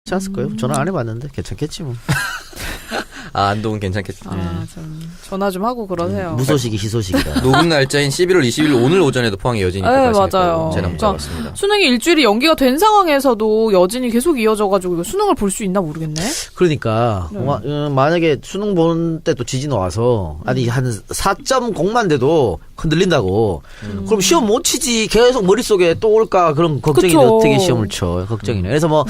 괜찮을 거예요. 전화 안 해봤는데 괜찮겠지 뭐. 안동은 괜찮겠지. 좀 전화 좀 하고 그러세요. 무소식이 희소식이다. 녹음 날짜인 11월 20일 오늘 오전에도 포항에 여진이 네, 맞아요. 제 남자 그러니까 같습니다. 수능이 일주일이 연기가 된 상황에서도 여진이 계속 이어져가지고 이거 수능을 볼 수 있나 모르겠네. 그러니까 만약에 수능 보는 때 또 지진 와서 아니 한 4.0만 돼도 흔들린다고. 그럼 시험 못 치지. 계속 머릿속에 또 올까 그런 걱정이네. 그쵸. 어떻게 시험을 쳐. 걱정이네. 그래서 뭐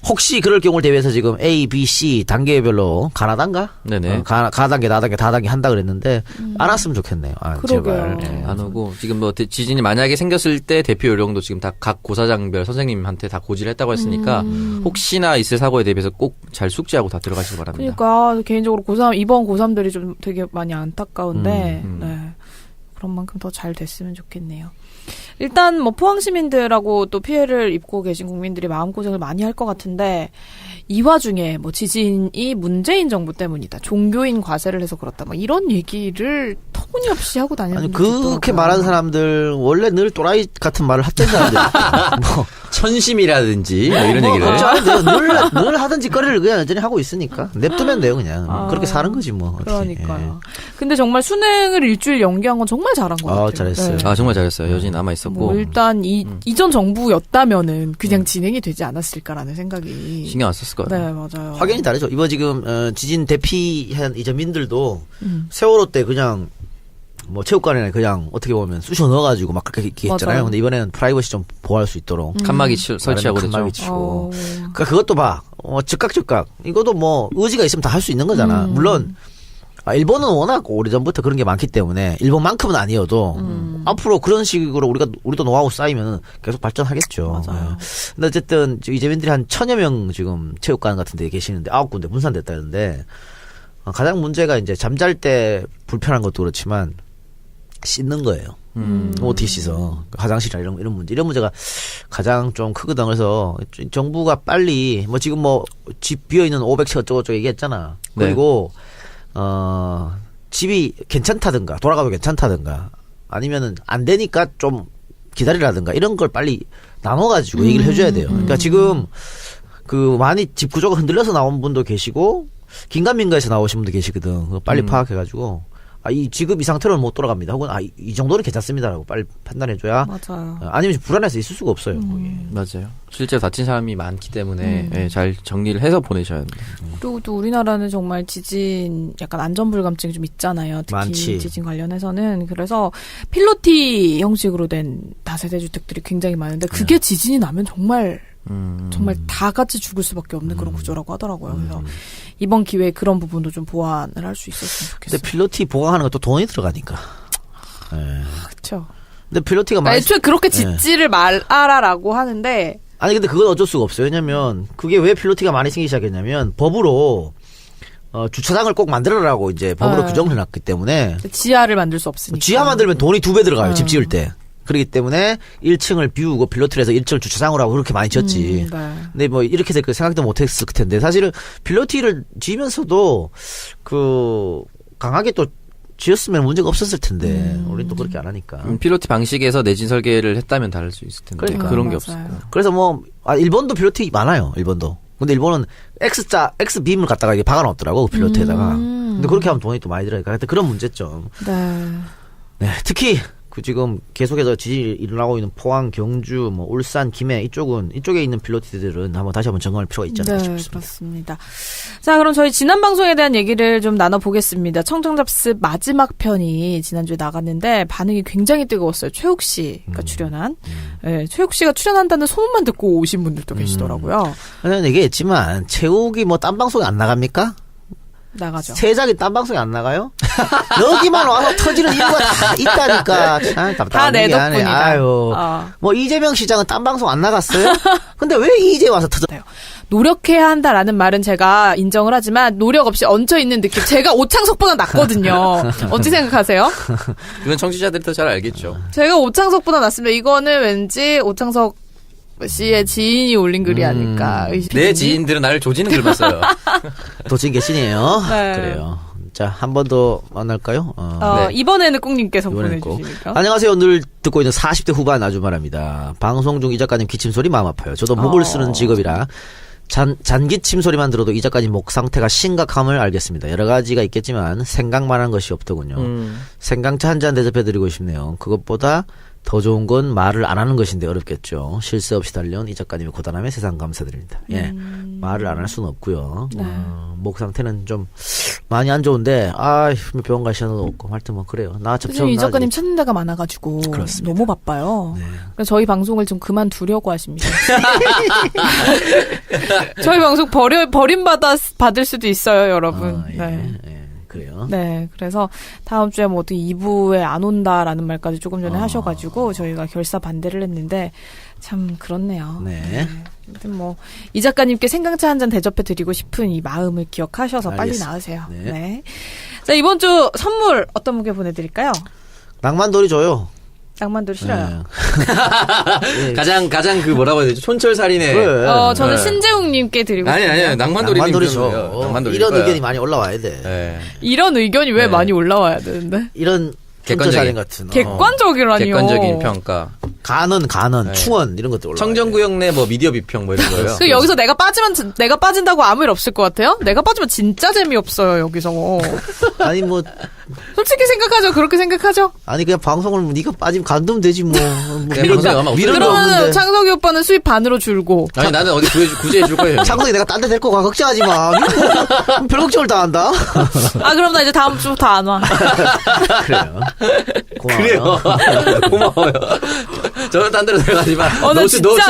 혹시 그럴 경우를 대비해서 지금 A, B, C 단계별로 가나단가? 네네. 가단계, 나단계, 다단계 한다 그랬는데 안 왔으면 좋겠네요. 그러게요. 제발. 네, 안 오고 지금 뭐 지진이 만약에 생겼을 때 대피 요령도 지금 다 각 고사장별 선생님한테 다 고지를 했다고 했으니까 혹시나 있을 사고에 대비해서 꼭 잘 숙지하고 다 들어가시기 바랍니다. 그러니까 개인적으로 이번 고3들이 좀 되게 많이 안타까운데 네. 그런 만큼 더 잘 됐으면 좋겠네요. 일단 뭐 포항 시민들하고 또 피해를 입고 계신 국민들이 마음고생을 많이 할 것 같은데 이 와중에 뭐 지진이 문재인 정부 때문이다. 종교인 과세를 해서 그렇다. 뭐 이런 얘기를 터무니없이 하고 다니는 아니 분들이 그렇게 있더라고요. 말하는 사람들 원래 늘 또라이 같은 말을 합친 사람들. 뭐 천심이라든지 뭐 이런 얘기를. 늘 하던 짓거리를 그냥 여전히 하고 있으니까 냅두면 돼요 그냥. 그렇게 사는 거지 뭐. 어떻게. 그러니까요. 근데 정말 수능을 일주일 연기한 건 정말 잘한 것 같아요. 잘했어요. 아 정말 잘했어요. 여전히 남아 있었고. 뭐 일단 이전 정부였다면은 그냥 진행이 되지 않았을까라는 생각이 신경 안 썼을 거예요. 네 맞아요. 확연히 다르죠. 이번 지금 지진 대피한 이전민들도 세월호 때 그냥 뭐 체육관에 그냥 어떻게 보면 쑤셔 넣어가지고 막 그렇게 얘기했잖아요. 맞아요. 근데 이번에는 프라이버시 좀 보호할 수 있도록 칸막이 설치하고 칸막이 됐죠. 치고. 그러니까 그것도 봐. 즉각 이것도 뭐 의지가 있으면 다 할 수 있는 거잖아. 물론 일본은 워낙 오래전부터 그런 게 많기 때문에 일본만큼은 아니어도 앞으로 그런 식으로 우리도 노하우 쌓이면 계속 발전하겠죠. 맞아요. 예. 근데 어쨌든 이재민들이 한 1000여 명 지금 체육관 같은 데 계시는데 9군데 분산됐다는데 가장 문제가 이제 잠잘 때 불편한 것도 그렇지만 씻는 거예요. 어떻게 씻어. 화장실이나 이런 문제. 이런 문제가 가장 좀 크거든. 그래서 정부가 빨리 뭐 지금 뭐 집 비어있는 500채 어쩌고저쩌고 얘기했잖아. 네. 그리고 집이 괜찮다든가 돌아가도 괜찮다든가 아니면은 안 되니까 좀 기다리라든가 이런 걸 빨리 나눠가지고 얘기를 해줘야 돼요. 그러니까 지금 그 많이 집 구조가 흔들려서 나온 분도 계시고 긴가민가에서 나오신 분도 계시거든. 그거 빨리 파악해가지고 지금 이 상태로는 못 돌아갑니다. 혹은 이 정도는 괜찮습니다라고 빨리 판단해줘야. 맞아요. 아니면 불안해서 있을 수가 없어요. 거기에. 맞아요. 실제로 다친 사람이 많기 때문에 예, 잘 정리를 해서 보내셔야 됩니다. 그리고 또 우리나라는 정말 지진 약간 안전불감증이 좀 있잖아요. 특히 많지. 지진 관련해서는. 그래서 필로티 형식으로 된 다세대 주택들이 굉장히 많은데 그게 지진이 나면 정말 다 같이 죽을 수밖에 없는 그런 구조라고 하더라고요. 그래서 이번 기회에 그런 부분도 좀 보완을 할 수 있었으면 좋겠어요. 근데 필로티 보강하는 것도 돈이 들어가니까. 그렇죠. 근데 필로티가 그러니까 애초에 그렇게 짓지를 말아라라고 하는데 아니 근데 그건 어쩔 수가 없어요. 왜냐면 그게 왜 필로티가 많이 생기기 시작했냐면 법으로 주차장을 꼭 만들어라고 이제 법으로 규정을 해놨기 때문에 지하를 만들 수 없으니까. 지하 만들면 돈이 2배 들어가요. 집 지을 때. 그렇기 때문에 1층을 비우고 필로티를 해서 1층을 주차장으로 하고 그렇게 많이 지었지. 네. 근데 뭐 이렇게 될 거 생각도 못했을 텐데 사실은 필로티를 지으면서도 강하게 또 지었으면 문제가 없었을 텐데 우리는 또 그렇게 안 하니까. 필로티 방식에서 내진 설계를 했다면 다를 수 있을 텐데 그러니까. 그런 게 맞아요. 없었고. 그래서 뭐 일본도 필로티 많아요. 일본도. 근데 일본은 X빔을 갖다가 이게 박아놓더라고 그 필로티에다가. 근데 그렇게 하면 돈이 또 많이 들어가니까 하여튼 그런 문제점. 네, 특히 지금 계속해서 지진이 일어나고 있는 포항, 경주, 뭐 울산, 김해 이쪽에 있는 필로티들은 다시 한번 점검할 필요가 있지 않을까 싶습니다. 그렇습니다. 자, 그럼 저희 지난 방송에 대한 얘기를 좀 나눠보겠습니다. 청정잡스 마지막 편이 지난주에 나갔는데 반응이 굉장히 뜨거웠어요. 최욱 씨가 출연한. 네, 최욱 씨가 출연한다는 소문만 듣고 오신 분들도 계시더라고요. 저는 얘기했지만 최욱이 뭐 딴 방송에 안 나갑니까? 나가죠. 세작이 딴 방송에 안 나가요? 여기만 와서 터지는 이유가 다 있다니까. 참 다 내 덕분이다. 아유. 뭐 이재명 시장은 딴 방송 안 나갔어요? 근데 왜 이제 와서 터져요? 노력해야 한다라는 말은 제가 인정을 하지만 노력 없이 얹혀있는 느낌. 제가 오창석보다 낫거든요. 어찌 생각하세요? 이건 청취자들이 더 잘 알겠죠. 제가 오창석보다 낫으면 이거는 왠지 오창석 씨의 지인이 올린 글이 아닐까. 내 지인들은 나를 조지는 글만 써요. 도찐 개신이에요. 네. 그래요. 자, 한 번 더 만날까요? 네. 이번에는 꾹님께서 이번에는 꼭. 보내주시니까. 안녕하세요. 늘 듣고 있는 40대 후반 아주마랍니다. 방송 중 이 작가님 기침소리 마음 아파요. 저도 목을 쓰는 직업이라 잔기침 소리만 들어도 이 작가님 목 상태가 심각함을 알겠습니다. 여러 가지가 있겠지만 생각만한 것이 없더군요. 생강차 한 잔 대접해드리고 싶네요. 그것보다 더 좋은 건 말을 안 하는 것인데 어렵겠죠. 실수 없이 달려온 이 작가님의 고단함에 세상 감사드립니다. 예, 말을 안 할 수는 없고요. 네. 목 상태는 좀 많이 안 좋은데 병원 갈 시간도 없고 하여튼 뭐 그래요. 나 요즘 이 작가님 찾는 데가 많아가지고 그렇습니다. 너무 바빠요. 네. 그래서 저희 방송을 좀 그만두려고 하십니다. 저희 방송 버림받을 수도 있어요, 여러분. 예, 네. 예, 그래요. 네, 그래서 다음 주에 뭐 어떻게 2부에 안 온다라는 말까지 조금 전에 하셔가지고 저희가 결사 반대를 했는데 참 그렇네요. 네. 아무튼 뭐 이 작가님께 생강차 한 잔 대접해 드리고 싶은 이 마음을 기억하셔서 빨리 알겠습니다. 나으세요. 네. 네. 자, 이번 주 선물 어떤 분께 보내드릴까요? 낭만돌이 줘요. 낭만돌이 싫어요. 네. 가장 그 뭐라고 해야 되지? 촌철살인의. 그래. 저는 네. 신재웅님께 드리고 아니, 싶어요. 아니, 낭만돌이님. 낭만돌이죠. 낭만돌이. 이런 의견이 많이 올라와야 돼. 네. 이런 의견이 왜 네. 많이 올라와야 되는데? 이런 객관적인. 촌철살인 같은 객관적이라니요. 객관적인 평가. 간원, 네. 충원 이런 것도 올라와. 청정구역 내 뭐 미디어 비평 뭐 이런 거예요. 그 여기서 내가 빠진다고 아무 일 없을 것 같아요? 내가 빠지면 진짜 재미없어요, 여기서. 아니 뭐 솔직히 생각하죠? 그렇게 생각하죠? 아니 그냥 방송을 네가 빠지면 간두면 되지 뭐. 네, 방송에 아마 미련도 그러면 없는데. 창석이 오빠는 수입 반으로 줄고. 아니 나는 어디 구제해 줄 거예요. 창석이 내가 딴 데 데리고 가 걱정하지 마. 별 걱정을 다 한다. 아, 그럼 나 이제 다음 주부터 안 와. 그래요. 고마워요. 그래요. 고마워요. 저는 딴 데로 들어가지만.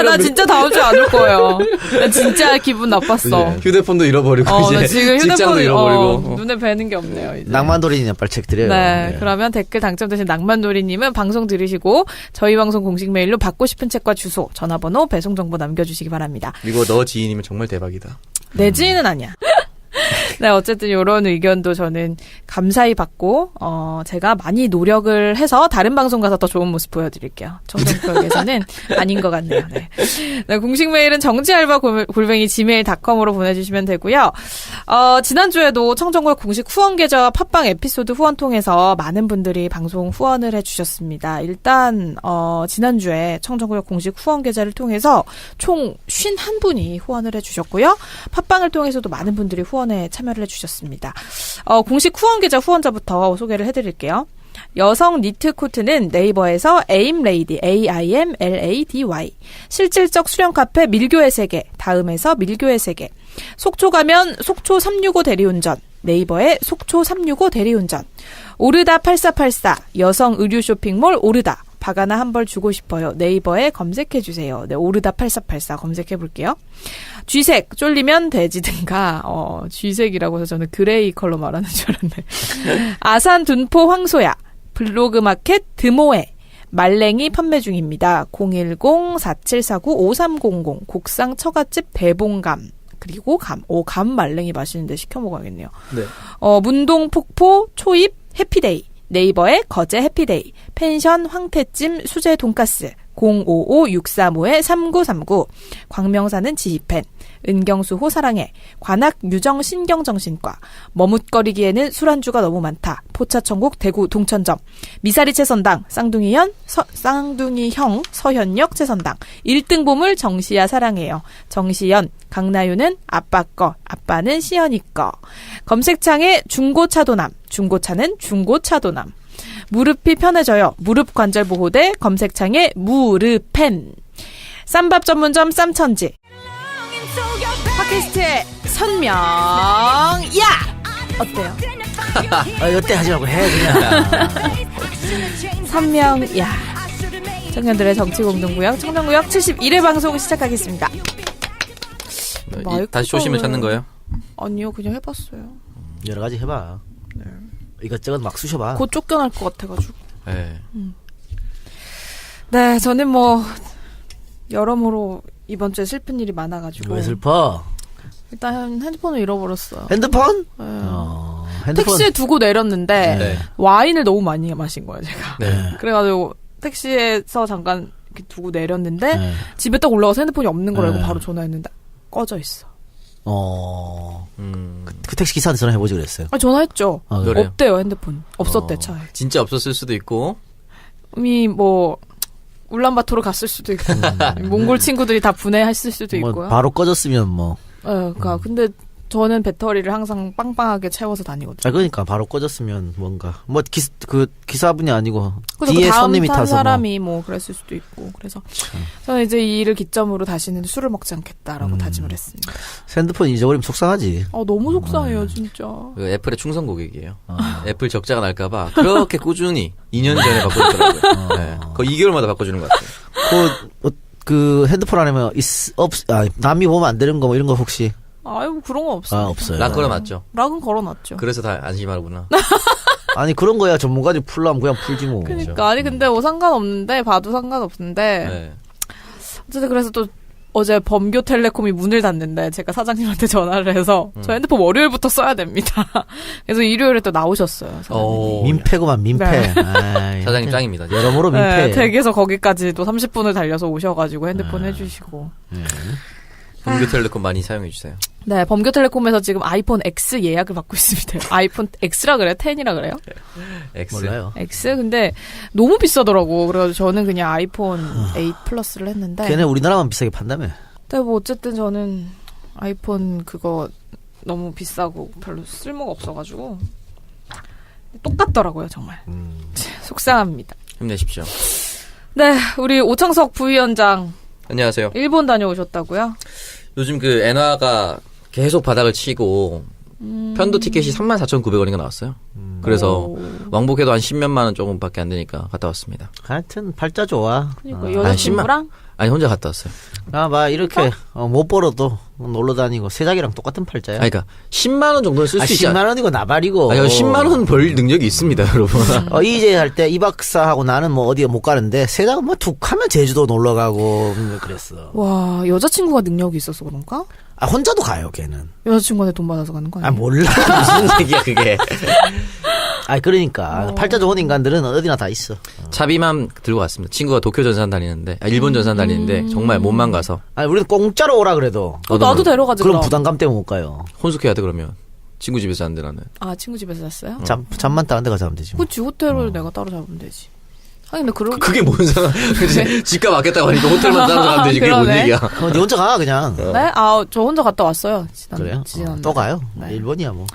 나 진짜 다음 주에 안 올 거예요. 나 진짜 기분 나빴어. 네. 휴대폰도 잃어버리고 나 이제 지금 직장도 휴대폰이 잃어버리고. 눈에 뵈는 게 없네요. 이제. 낭만돌이님 빨리 책 드려요. 네, 그러면 댓글 당첨되신 낭만놀이님은 방송 들으시고 저희 방송 공식 메일로 받고 싶은 책과 주소, 전화번호, 배송 정보 남겨주시기 바랍니다. 이거 너 지인이면 정말 대박이다. 내 지인은 아니야. 네, 어쨌든 이런 의견도 저는 감사히 받고, 제가 많이 노력을 해서 다른 방송 가서 더 좋은 모습 보여드릴게요. 청정구역에서는 아닌 것 같네요. 네. 네, 공식 메일은 정치알바@gmail.com으로 보내주시면 되고요. 지난주에도 청정구역 공식 후원 계좌와 팟빵 에피소드 후원 통해서 많은 분들이 방송 후원을 해주셨습니다. 일단, 지난주에 청정구역 공식 후원 계좌를 통해서 총 51분이 후원을 해주셨고요. 팟빵을 통해서도 많은 분들이 후원에 참여를 해주셨습니다. 공식 후원 계좌 후원자부터 소개를 해드릴게요. 여성 니트 코트는 네이버에서 aimlady, AIMLADY, 실질적 수련 카페 밀교의 세계, 다음에서 밀교의 세계, 속초 가면 속초 365 대리운전, 네이버에 속초 365 대리운전, 오르다 8484, 여성 의류 쇼핑몰 오르다, 박 하나 한 벌 주고 싶어요. 네이버에 검색해주세요. 네, 오르다 8484 검색해볼게요. 쥐색, 쫄리면 돼지든가, 쥐색이라고 해서 저는 그레이 컬러 말하는 줄 알았네. 아산 둔포 황소야, 블로그 마켓 드모에, 말랭이 판매 중입니다. 010-4749-5300, 곡상 처갓집 대봉감, 그리고 감 말랭이 맛있는데 시켜 먹어야겠네요. 네. 문동 폭포 초입 해피데이, 네이버에 거제 해피데이, 펜션 황태찜 수제 돈가스, 055-635-3939, 광명사는 지휘펜, 은경수호 사랑해, 관악 유정 신경정신과, 머뭇거리기에는 술안주가 너무 많다, 포차천국 대구 동천점, 미사리 채선당, 쌍둥이형 서현역 채선당, 1등 보물 정시야 사랑해요, 정시연, 강나유는 아빠 거, 아빠는 시연이 거, 검색창에 중고차도남, 중고차는 중고차도남, 무릎이 편해져요. 무릎 관절 보호대 검색창에 무르펜. 쌈밥 전문점 쌈천지. 팟캐스트의 선명. 야! 어때요? 여태 하지 말고 해 그냥. 선명. 야. 청년들의 정치공동구역 청정구역 71회 방송 시작하겠습니다. 다시 초심을 찾는 거예요? 아니요, 그냥 해봤어요. 여러 가지 해봐. 네. 이것저것 막 쑤셔봐. 곧 쫓겨날 것 같아가지고. 네. 네, 저는 여러모로 이번 주에 슬픈 일이 많아가지고. 왜 슬퍼? 일단 핸드폰을 잃어버렸어요. 핸드폰? 네. 핸드폰. 택시에 두고 내렸는데 네. 와인을 너무 많이 마신 거예요, 제가. 네. 그래가지고 택시에서 잠깐 이렇게 두고 내렸는데 네. 집에 딱 올라가서 핸드폰이 없는 걸 알고 네. 바로 전화했는데 꺼져 있어. 그 택시 기사한테 전화해보지 그랬어요. 전화했죠. 그래요? 없대요, 핸드폰. 없었대, 차에. 진짜 없었을 수도 있고. 이미 울란바토르 갔을 수도 있고 몽골 친구들이 다 분해했을 수도 있고요. 바로 꺼졌으면 뭐. 그러니까 근데 저는 배터리를 항상 빵빵하게 채워서 다니거든요. 그러니까 바로 꺼졌으면 뭔가 기사분이 아니고 그래서 뒤에 그 다음 손님이 탄 타서 사람이 그랬을 수도 있고 그래서 저는 이제 이 일을 기점으로 다시는 술을 먹지 않겠다라고 다짐을 했습니다. 핸드폰 잊어버리면 속상하지. 너무 속상해요 진짜. 그 애플의 충성 고객이에요. 애플 적자가 날까봐 그렇게 꾸준히 2년 전에 바꿔주더라고요. 네. 거의 2개월마다 바꿔주는 것 같아요. 그 핸드폰 안에 남이 보면 안 되는 거 이런 거 혹시? 아유 그런 거 없어요. 없어요. 락 걸어놨죠. 락은 걸어놨죠. 그래서 다 안심하구나. 아니 그런 거야 전문가들이 풀라면 그냥 풀지 뭐. 그러니까 아니 근데 상관없는데 봐도 상관없는데 네. 어쨌든 그래서 또 어제 범교텔레콤이 문을 닫는데 제가 사장님한테 전화를 해서 저 핸드폰 월요일부터 써야 됩니다. 그래서 일요일에 또 나오셨어요. 사장님이. 민폐구만 민폐. 네. 아이, 사장님 짱입니다. 여러모로 민폐. 네, 댁에서 거기까지 또 30분을 달려서 오셔가지고 핸드폰 해주시고. 범교텔레콤 많이 사용해주세요. 네, 범교텔레콤에서 지금 아이폰 X 예약을 받고 있습니다. 아이폰 X라 그래요? 10이라 그래요? X. 몰라요. X? 근데 너무 비싸더라고. 그래서 저는 그냥 아이폰 8 플러스를 했는데. 걔네 우리나라만 비싸게 판다며. 근데 뭐 어쨌든 저는 아이폰 그거 너무 비싸고 별로 쓸모가 없어가지고 똑같더라고요, 정말. 속상합니다. 힘내십시오. 네, 우리 오창석 부위원장 안녕하세요. 일본 다녀오셨다고요? 요즘 그 엔화가 계속 바닥을 치고 편도 티켓이 34,900원인가 나왔어요. 그래서 오. 왕복해도 한 10몇만 원 조금밖에 안 되니까 갔다 왔습니다. 하여튼 팔자 좋아. 그러니까 여자친구랑? 아니 혼자 갔다 왔어요. 막 이렇게 못 벌어도 놀러 다니고 세작이랑 똑같은 팔자야. 아니, 그러니까 10만 원 정도는 쓸 수 있지 10만 원이고 나발이고. 아니 10만 원 벌 능력이 있습니다, 여러분. 이제 할 때 이 박사하고 나는 뭐 어디에 못 가는데 세작은 뭐 툭 하면 제주도 놀러 가고 그랬어. 와, 여자친구가 능력이 있어서 그런가? 혼자도 가요, 걔는. 여자친구한테 돈 받아서 가는 거 아니에요? 몰라. 무슨 얘기야 그게. 그러니까 팔자 좋은 인간들은 어디나 다 있어. 차비만 들고 갔습니다. 친구가 도쿄 전산 다니는데, 일본 전산 다니는데 정말 몸만 가서 우리는 공짜로 오라 그래도. 나도 데려가지. 그럼 부담감 때문에 못 가요. 혼숙해야 돼 그러면. 친구 집에서 안 돼 나는. 아, 친구 집에서 잤어요? 잠만 다른 데 가서 하면 되지. 뭐. 그치, 호텔을 내가 따로 잡으면 되지. 하긴, 근데 그런. 그게 뭔 상관? 집값 아꼈다고 하니까 호텔만 따로 가면 되지. 그게 뭔 그러네. 얘기야? 네 혼자 가 그냥. 네? 저 혼자 갔다 왔어요. 그래요? 지난 또 가요? 네. 일본이야 뭐.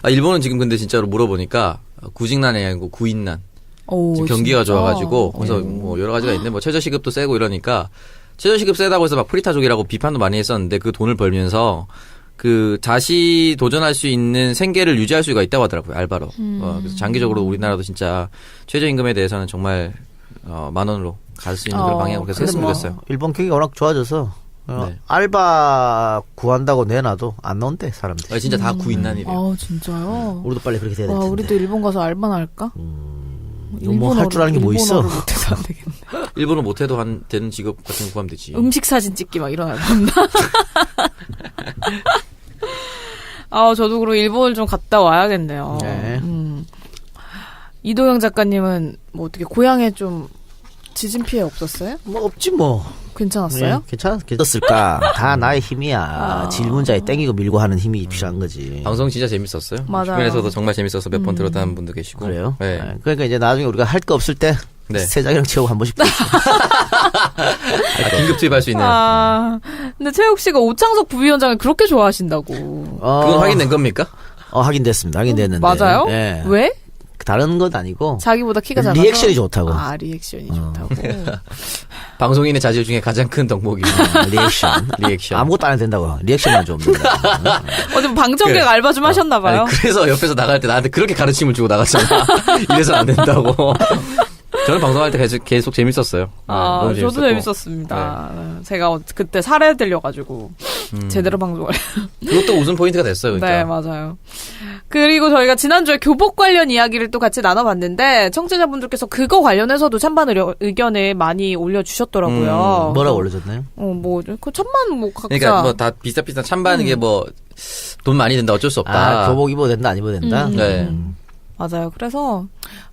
일본은 지금 근데 진짜로 물어보니까 구직난이 아니고 구인난. 오, 지금 경기가 진짜? 좋아가지고 그래서 뭐 여러 가지가 있는데 뭐 최저시급도 세고 이러니까 최저시급 세다고 해서 막 프리타족이라고 비판도 많이 했었는데 그 돈을 벌면서 그 다시 도전할 수 있는 생계를 유지할 수가 있다고 하더라고요, 알바로. 그래서 장기적으로 우리나라도 진짜 최저임금에 대해서는 정말 10,000원으로 갈 수 있는 그런 방향으로 계속 했으면 좋겠어요. 일본 경기가 워낙 좋아져서 네. 알바 구한다고 내놔도 안 나온대 사람들이. 진짜 다 구인난이래요. 진짜요? 우리도 빨리 그렇게 돼야 와, 되는데. 우리도 일본 가서 알바나 할까? 뭐 할 줄 아는 게 뭐 있어? 일본어를 못해서 안 되겠네. 일본어 못해도 되는 직업 같은 거 구하면 되지. 음식 사진 찍기 막 이런 알바나. 저도 그럼 일본을 좀 갔다 와야겠네요. 네. 이도영 작가님은 뭐 어떻게 고향에 좀 지진 피해 없었어요? 뭐 없지 뭐. 괜찮았어요? 괜찮았을까? 다 나의 힘이야. 질문자에 땡기고 밀고 하는 힘이 필요한 거지. 방송 진짜 재밌었어요. 맞아요. 주변에서도 정말 재밌어서 몇 번 들었다는 분도 계시고. 그래요? 네. 그러니까 이제 나중에 우리가 할 거 없을 때 네. 세작이랑 채우고 한 번씩. 긴급 투입할 수 있는. 근데 최욱 씨가 오창석 부위원장을 그렇게 좋아하신다고. 그건 확인된 겁니까? 확인됐습니다. 확인됐는데. 맞아요? 예. 왜? 다른 건 아니고. 자기보다 키가 작아서? 리액션이 좋다고. 리액션이 좋다고. 방송인의 자질 중에 가장 큰 덕목이. 리액션. 아무것도 안 해도 된다고. 리액션만 좀 된다. 어제 방청객 알바 좀 하셨나봐요. 그래서 옆에서 나갈 때 나한테 그렇게 가르침을 주고 나갔잖아. 이래서는 안 된다고. 저는 방송할 때 계속 재밌었어요. 너무 저도 재밌었습니다. 네. 제가 그때 살해들려가지고 제대로 방송을. 그것도 웃음 포인트가 됐어요. 그러니까. 네, 맞아요. 그리고 저희가 지난주에 교복 관련 이야기를 또 같이 나눠봤는데 청취자분들께서 그거 관련해서도 찬반 의견을 많이 올려주셨더라고요. 뭐라고 올려줬나요? 그 찬반 각자. 그러니까 뭐 다 비슷비슷한 찬반 이게 뭐 돈 많이 든다 어쩔 수 없다. 교복 입어도 된다 안 입어도 된다? 네. 맞아요. 그래서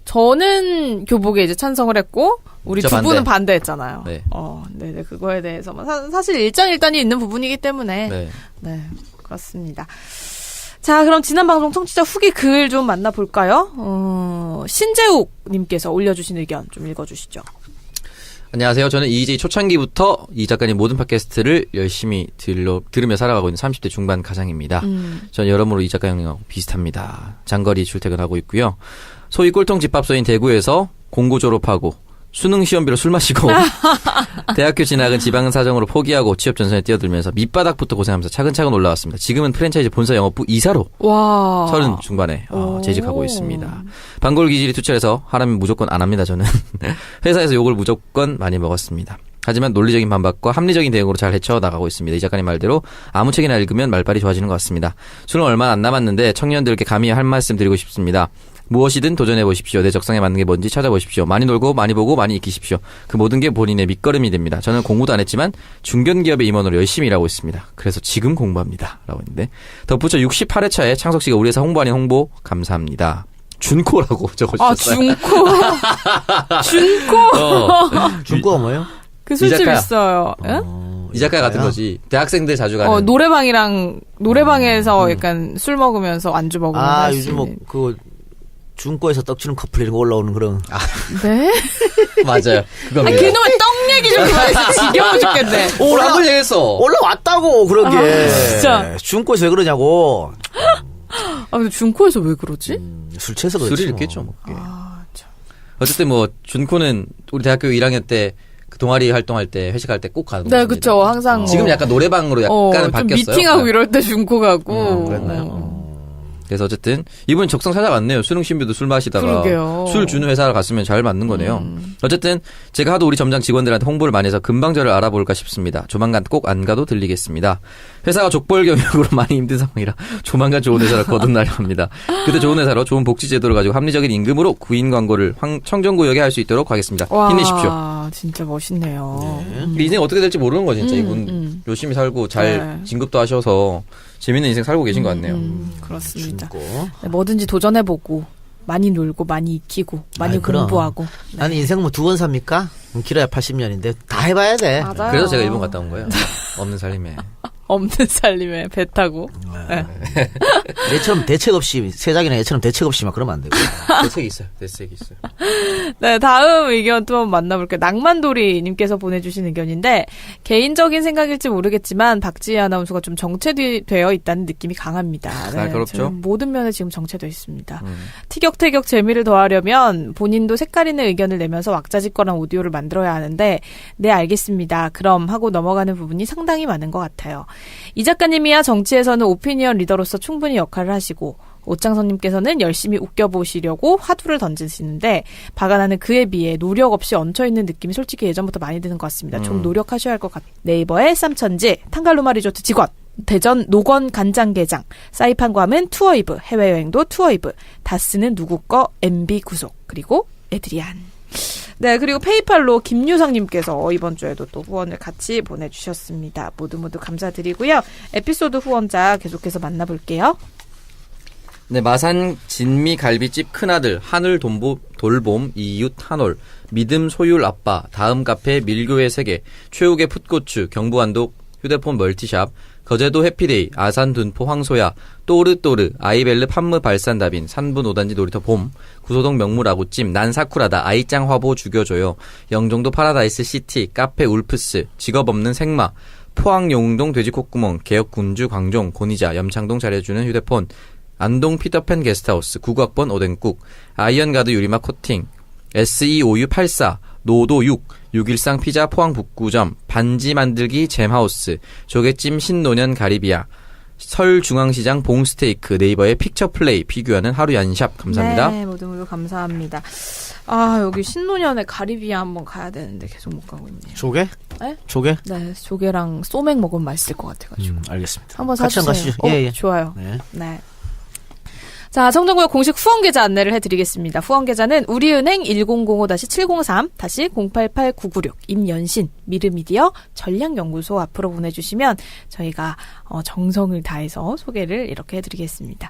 저는 교복에 이제 찬성을 했고 우리 두 분은 반대했잖아요. 네. 네, 그거에 대해서만 사실 일장일단이 있는 부분이기 때문에 네. 그렇습니다. 자, 그럼 지난 방송 청취자 후기 글 좀 만나볼까요? 신재욱 님께서 올려주신 의견 좀 읽어주시죠. 안녕하세요. 저는 EJ 초창기부터 이 작가님 모든 팟캐스트를 열심히 들으며 살아가고 있는 30대 중반 가장입니다. 저는 여러모로 이 작가 형님하고 비슷합니다. 장거리 출퇴근하고 있고요. 소위 꼴통 집밥소인 대구에서 공고 졸업하고 수능 시험비로 술 마시고 대학교 진학은 지방 사정으로 포기하고 취업 전선에 뛰어들면서 밑바닥부터 고생하면서 차근차근 올라왔습니다. 지금은 프랜차이즈 본사 영업부 이사로 30 중반에 재직하고 있습니다. 반골 기질이 투철해서 하라면 무조건 안 합니다. 저는 회사에서 욕을 무조건 많이 먹었습니다. 하지만 논리적인 반박과 합리적인 대응으로 잘 헤쳐나가고 있습니다. 이 작가님 말대로 아무 책이나 읽으면 말빨이 좋아지는 것 같습니다. 수능 얼마 안 남았는데 청년들께 감히 할 말씀 드리고 싶습니다. 무엇이든 도전해보십시오. 내 적성에 맞는 게 뭔지 찾아보십시오. 많이 놀고 많이 보고 많이 익히십시오. 그 모든 게 본인의 밑거름이 됩니다. 저는 공부도 안 했지만 중견기업의 임원으로 열심히 일하고 있습니다. 그래서 지금 공부합니다. 라고 했는데 덧붙여 68회차에 창석 씨가 우리 회사 홍보 아닌 홍보 감사합니다. 준코라고 적어주셨어요. 아, 준코. 중고가 뭐예요? 그 술집 이자카야. 있어요. 예? 이자카야 같은 거지. 대학생들 자주 가는. 노래방에서 약간 술 먹으면서 안주 먹으면서. 아, 할 수 요즘 뭐, 있는. 중고에서 떡치는 커플 이런 거 올라오는 그런. 네? 맞아요. 그겁니다. 그놈의 떡 얘기 좀 그만해서 지겨워 죽겠네. 오락을 얘기했어. 올라왔다고, 그런 게. 진짜. 중고에서 왜 그러냐고. 아, 근데 준코에서 왜 그러지? 술 취해서 그렇지. 술이 뭐. 이렇게 좀. 아, 참. 어쨌든 뭐 준코는 우리 대학교 1학년 때 그 동아리 활동할 때 회식할 때 꼭 가는 네, 곳입니다. 그쵸. 항상. 지금 약간 노래방으로 약간은 좀 바뀌었어요. 미팅하고 이럴 때 준코 가고. 그랬나요? 그래서 어쨌든 이분 적성 찾아갔네요. 수능 신부도 술 마시다가 그러게요. 술 주는 회사를 갔으면 잘 맞는 거네요. 어쨌든 제가 하도 우리 점장 직원들한테 홍보를 많이 해서 금방 저를 알아볼까 싶습니다. 조만간 꼭 안 가도 들리겠습니다. 회사가 족벌 경영으로 많이 힘든 상황이라 조만간 좋은 회사를 거듭나려 합니다. 그때 좋은 회사로 좋은 복지 제도를 가지고 합리적인 임금으로 구인 광고를 청정구역에 할 수 있도록 하겠습니다. 와, 힘내십시오. 진짜 멋있네요. 인생 어떻게 될지 모르는 거 진짜. 이분 열심히 살고 잘 네. 진급도 하셔서 재밌는 인생 살고 계신 것 같네요. 그렇습니다. 중고. 네, 뭐든지 도전해보고 많이 놀고 많이 익히고 많이 아이, 그럼. 공부하고. 네. 아니, 인생 뭐 2번 삽니까? 길어야 80년인데 다 해봐야 돼. 맞아요. 그래서 제가 일본 갔다 온 거예요. 없는 살림에. 없는 살림에 배 타고. 네. 얘처럼 대책 없이, 세작이나 얘처럼 대책 없이 막 그러면 안 되고. 대책이 있어요. 대책이 있어요. 네, 다음 의견 또 한번 만나볼게요. 낭만돌이님께서 보내주신 의견인데, 개인적인 생각일지 모르겠지만, 박지희 아나운서가 좀 정체되어 있다는 느낌이 강합니다. 네, 그렇죠. 저는 모든 면에 지금 정체되어 있습니다. 티격태격 재미를 더하려면 본인도 색깔 있는 의견을 내면서 왁자지껄한 오디오를 만들어야 하는데, 네, 알겠습니다. 그럼 하고 넘어가는 부분이 상당히 많은 것 같아요. 이 작가님이야 정치에서는 오피니언 리더로서 충분히 역할을 하시고, 옷장선님께서는 열심히 웃겨보시려고 화두를 던지시는데 박아나는 그에 비해 노력 없이 얹혀있는 느낌이 솔직히 예전부터 많이 드는 것 같습니다. 좀 노력하셔야 할 것 같아요. 네이버의 쌈천지, 탕갈루마 리조트 직원, 대전 노건 간장게장, 사이판 괌은 투어이브, 해외여행도 투어이브, 다스는 누구 거 MB 구속, 그리고 에드리안. 네, 그리고 페이팔로 김유상님께서 이번 주에도 또 후원을 같이 보내주셨습니다. 모두 감사드리고요. 에피소드 후원자 계속해서 만나볼게요. 네, 마산 진미 갈비집 큰아들, 하늘 돌봄, 이웃 한올, 믿음 소율 아빠, 다음 카페 밀교의 세계, 최욱의 풋고추, 경부한독 휴대폰 멀티샵, 거제도 해피데이, 아산 둔포 황소야, 또르또르, 아이벨르 판무 발산다빈, 산분 5단지 놀이터 봄, 구소동 명물 아구찜, 난 사쿠라다, 아이짱 화보 죽여줘요, 영종도 파라다이스 시티, 카페 울프스, 직업 없는 생마, 포항 용동 돼지콧구멍, 개역 군주 광종, 고니자, 염창동 잘해주는 휴대폰, 안동 피터팬 게스트하우스, 국악번 오뎅국, 아이언가드 유리막 코팅, SE5284, 노도 6, 613 피자 포항 북구점, 반지 만들기 잼하우스, 조개찜 신노년 가리비아, 설중앙시장 봉스테이크, 네이버의 픽처플레이, 피규어는 하루 얀샵. 감사합니다. 네, 모두 감사합니다. 아, 여기 신노년의 가리비아 한번 가야 되는데 계속 못 가고 있네요. 조개? 네? 조개? 네, 조개랑 소맥 먹으면 맛있을 것 같아가지고. 알겠습니다. 한번 같이 사주세요. 가시죠. 예, 예. 좋아요. 네. 네. 자, 청정구역 공식 후원 계좌 안내를 해드리겠습니다. 후원 계좌는 우리은행 1005-703-088996 임연신 미르미디어 전략연구소 앞으로 보내주시면 저희가 정성을 다해서 소개를 이렇게 해드리겠습니다.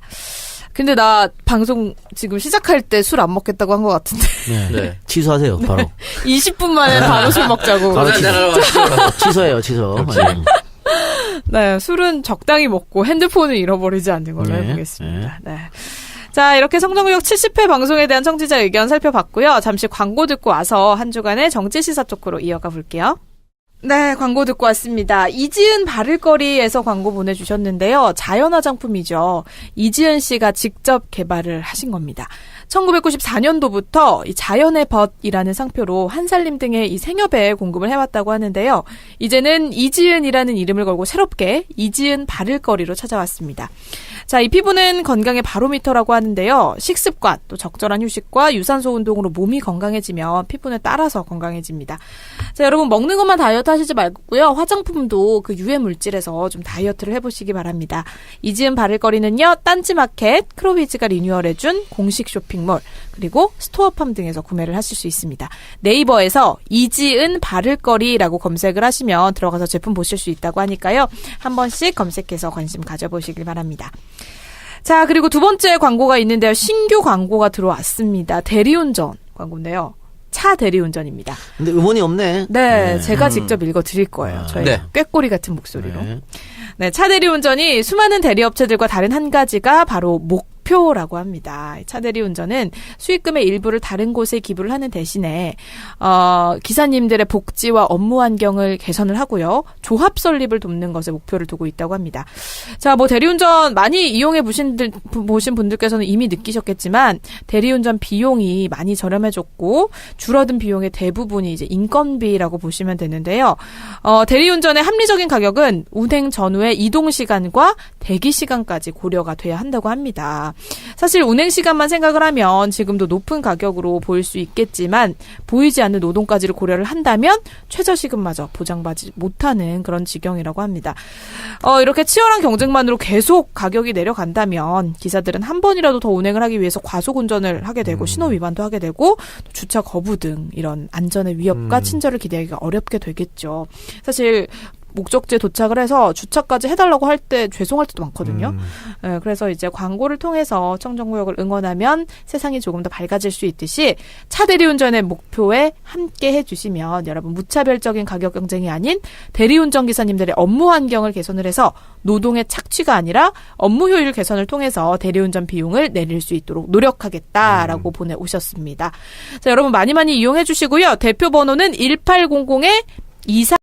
근데 나 방송 지금 시작할 때 술 안 먹겠다고 한 것 같은데 네. 네. 취소하세요, 바로. 20분 만에 바로 술 먹자고. 바로 취소해요, 취소. 역시. 네, 술은 적당히 먹고 핸드폰을 잃어버리지 않는 걸로 네, 해보겠습니다. 네. 자, 이렇게 성정구역 70회 방송에 대한 청취자 의견 살펴봤고요. 잠시 광고 듣고 와서 한 주간의 정치시사 토크로 이어가 볼게요. 네, 광고 듣고 왔습니다. 이지은 바를거리에서 광고 보내주셨는데요. 자연 화장품이죠. 이지은 씨가 직접 개발을 하신 겁니다. 1994년도부터 이 자연의 벗이라는 상표로 한살림 등의 이 생협에 공급을 해왔다고 하는데요. 이제는 이지은이라는 이름을 걸고 새롭게 이지은 바를거리로 찾아왔습니다. 자, 이 피부는 건강의 바로미터라고 하는데요. 식습관, 또 적절한 휴식과 유산소 운동으로 몸이 건강해지면 피부는 따라서 건강해집니다. 자, 여러분 먹는 것만 다이어트 하시지 말고요. 화장품도 그 유해 물질에서 좀 다이어트를 해보시기 바랍니다. 이지은 바를거리는요. 딴지마켓, 크로비즈가 리뉴얼해준 공식 쇼핑몰, 그리고 스토어팜 등에서 구매를 하실 수 있습니다. 네이버에서 이지은 바를거리라고 검색을 하시면 들어가서 제품 보실 수 있다고 하니까요. 한 번씩 검색해서 관심 가져보시길 바랍니다. 자, 그리고 두 번째 광고가 있는데요. 신규 광고가 들어왔습니다. 대리운전 광고인데요. 차 대리운전입니다. 근데 음원이 없네. 네, 제가 직접 읽어드릴 거예요. 저희 네. 꾀꼬리 같은 목소리로. 네, 차 대리운전이 수많은 대리업체들과 다른 한 가지가 바로 목표라고 합니다. 차 대리운전은 수익금의 일부를 다른 곳에 기부를 하는 대신에 기사님들의 복지와 업무 환경을 개선을 하고요. 조합 설립을 돕는 것에 목표를 두고 있다고 합니다. 자, 뭐 대리운전 많이 이용해 보신 분들께서는 이미 느끼셨겠지만 대리운전 비용이 많이 저렴해졌고 줄어든 비용의 대부분이 이제 인건비라고 보시면 되는데요. 대리운전의 합리적인 가격은 운행 전후의 이동 시간과 대기 시간까지 고려가 돼야 한다고 합니다. 사실 운행 시간만 생각을 하면 지금도 높은 가격으로 보일 수 있겠지만 보이지 않는 노동까지를 고려를 한다면 최저시급마저 보장받지 못하는 그런 지경이라고 합니다. 이렇게 치열한 경쟁만으로 계속 가격이 내려간다면 기사들은 한 번이라도 더 운행을 하기 위해서 과속 운전을 하게 되고 신호 위반도 하게 되고 주차 거부 등 이런 안전의 위협과 친절을 기대하기가 어렵게 되겠죠. 사실 목적지에 도착을 해서 주차까지 해달라고 할 때 죄송할 때도 많거든요. 네, 그래서 이제 광고를 통해서 청정구역을 응원하면 세상이 조금 더 밝아질 수 있듯이 차 대리운전의 목표에 함께 해주시면 여러분 무차별적인 가격 경쟁이 아닌 대리운전 기사님들의 업무 환경을 개선을 해서 노동의 착취가 아니라 업무 효율 개선을 통해서 대리운전 비용을 내릴 수 있도록 노력하겠다라고 보내오셨습니다. 자, 여러분 많이 이용해 주시고요. 대표 번호는 1800-24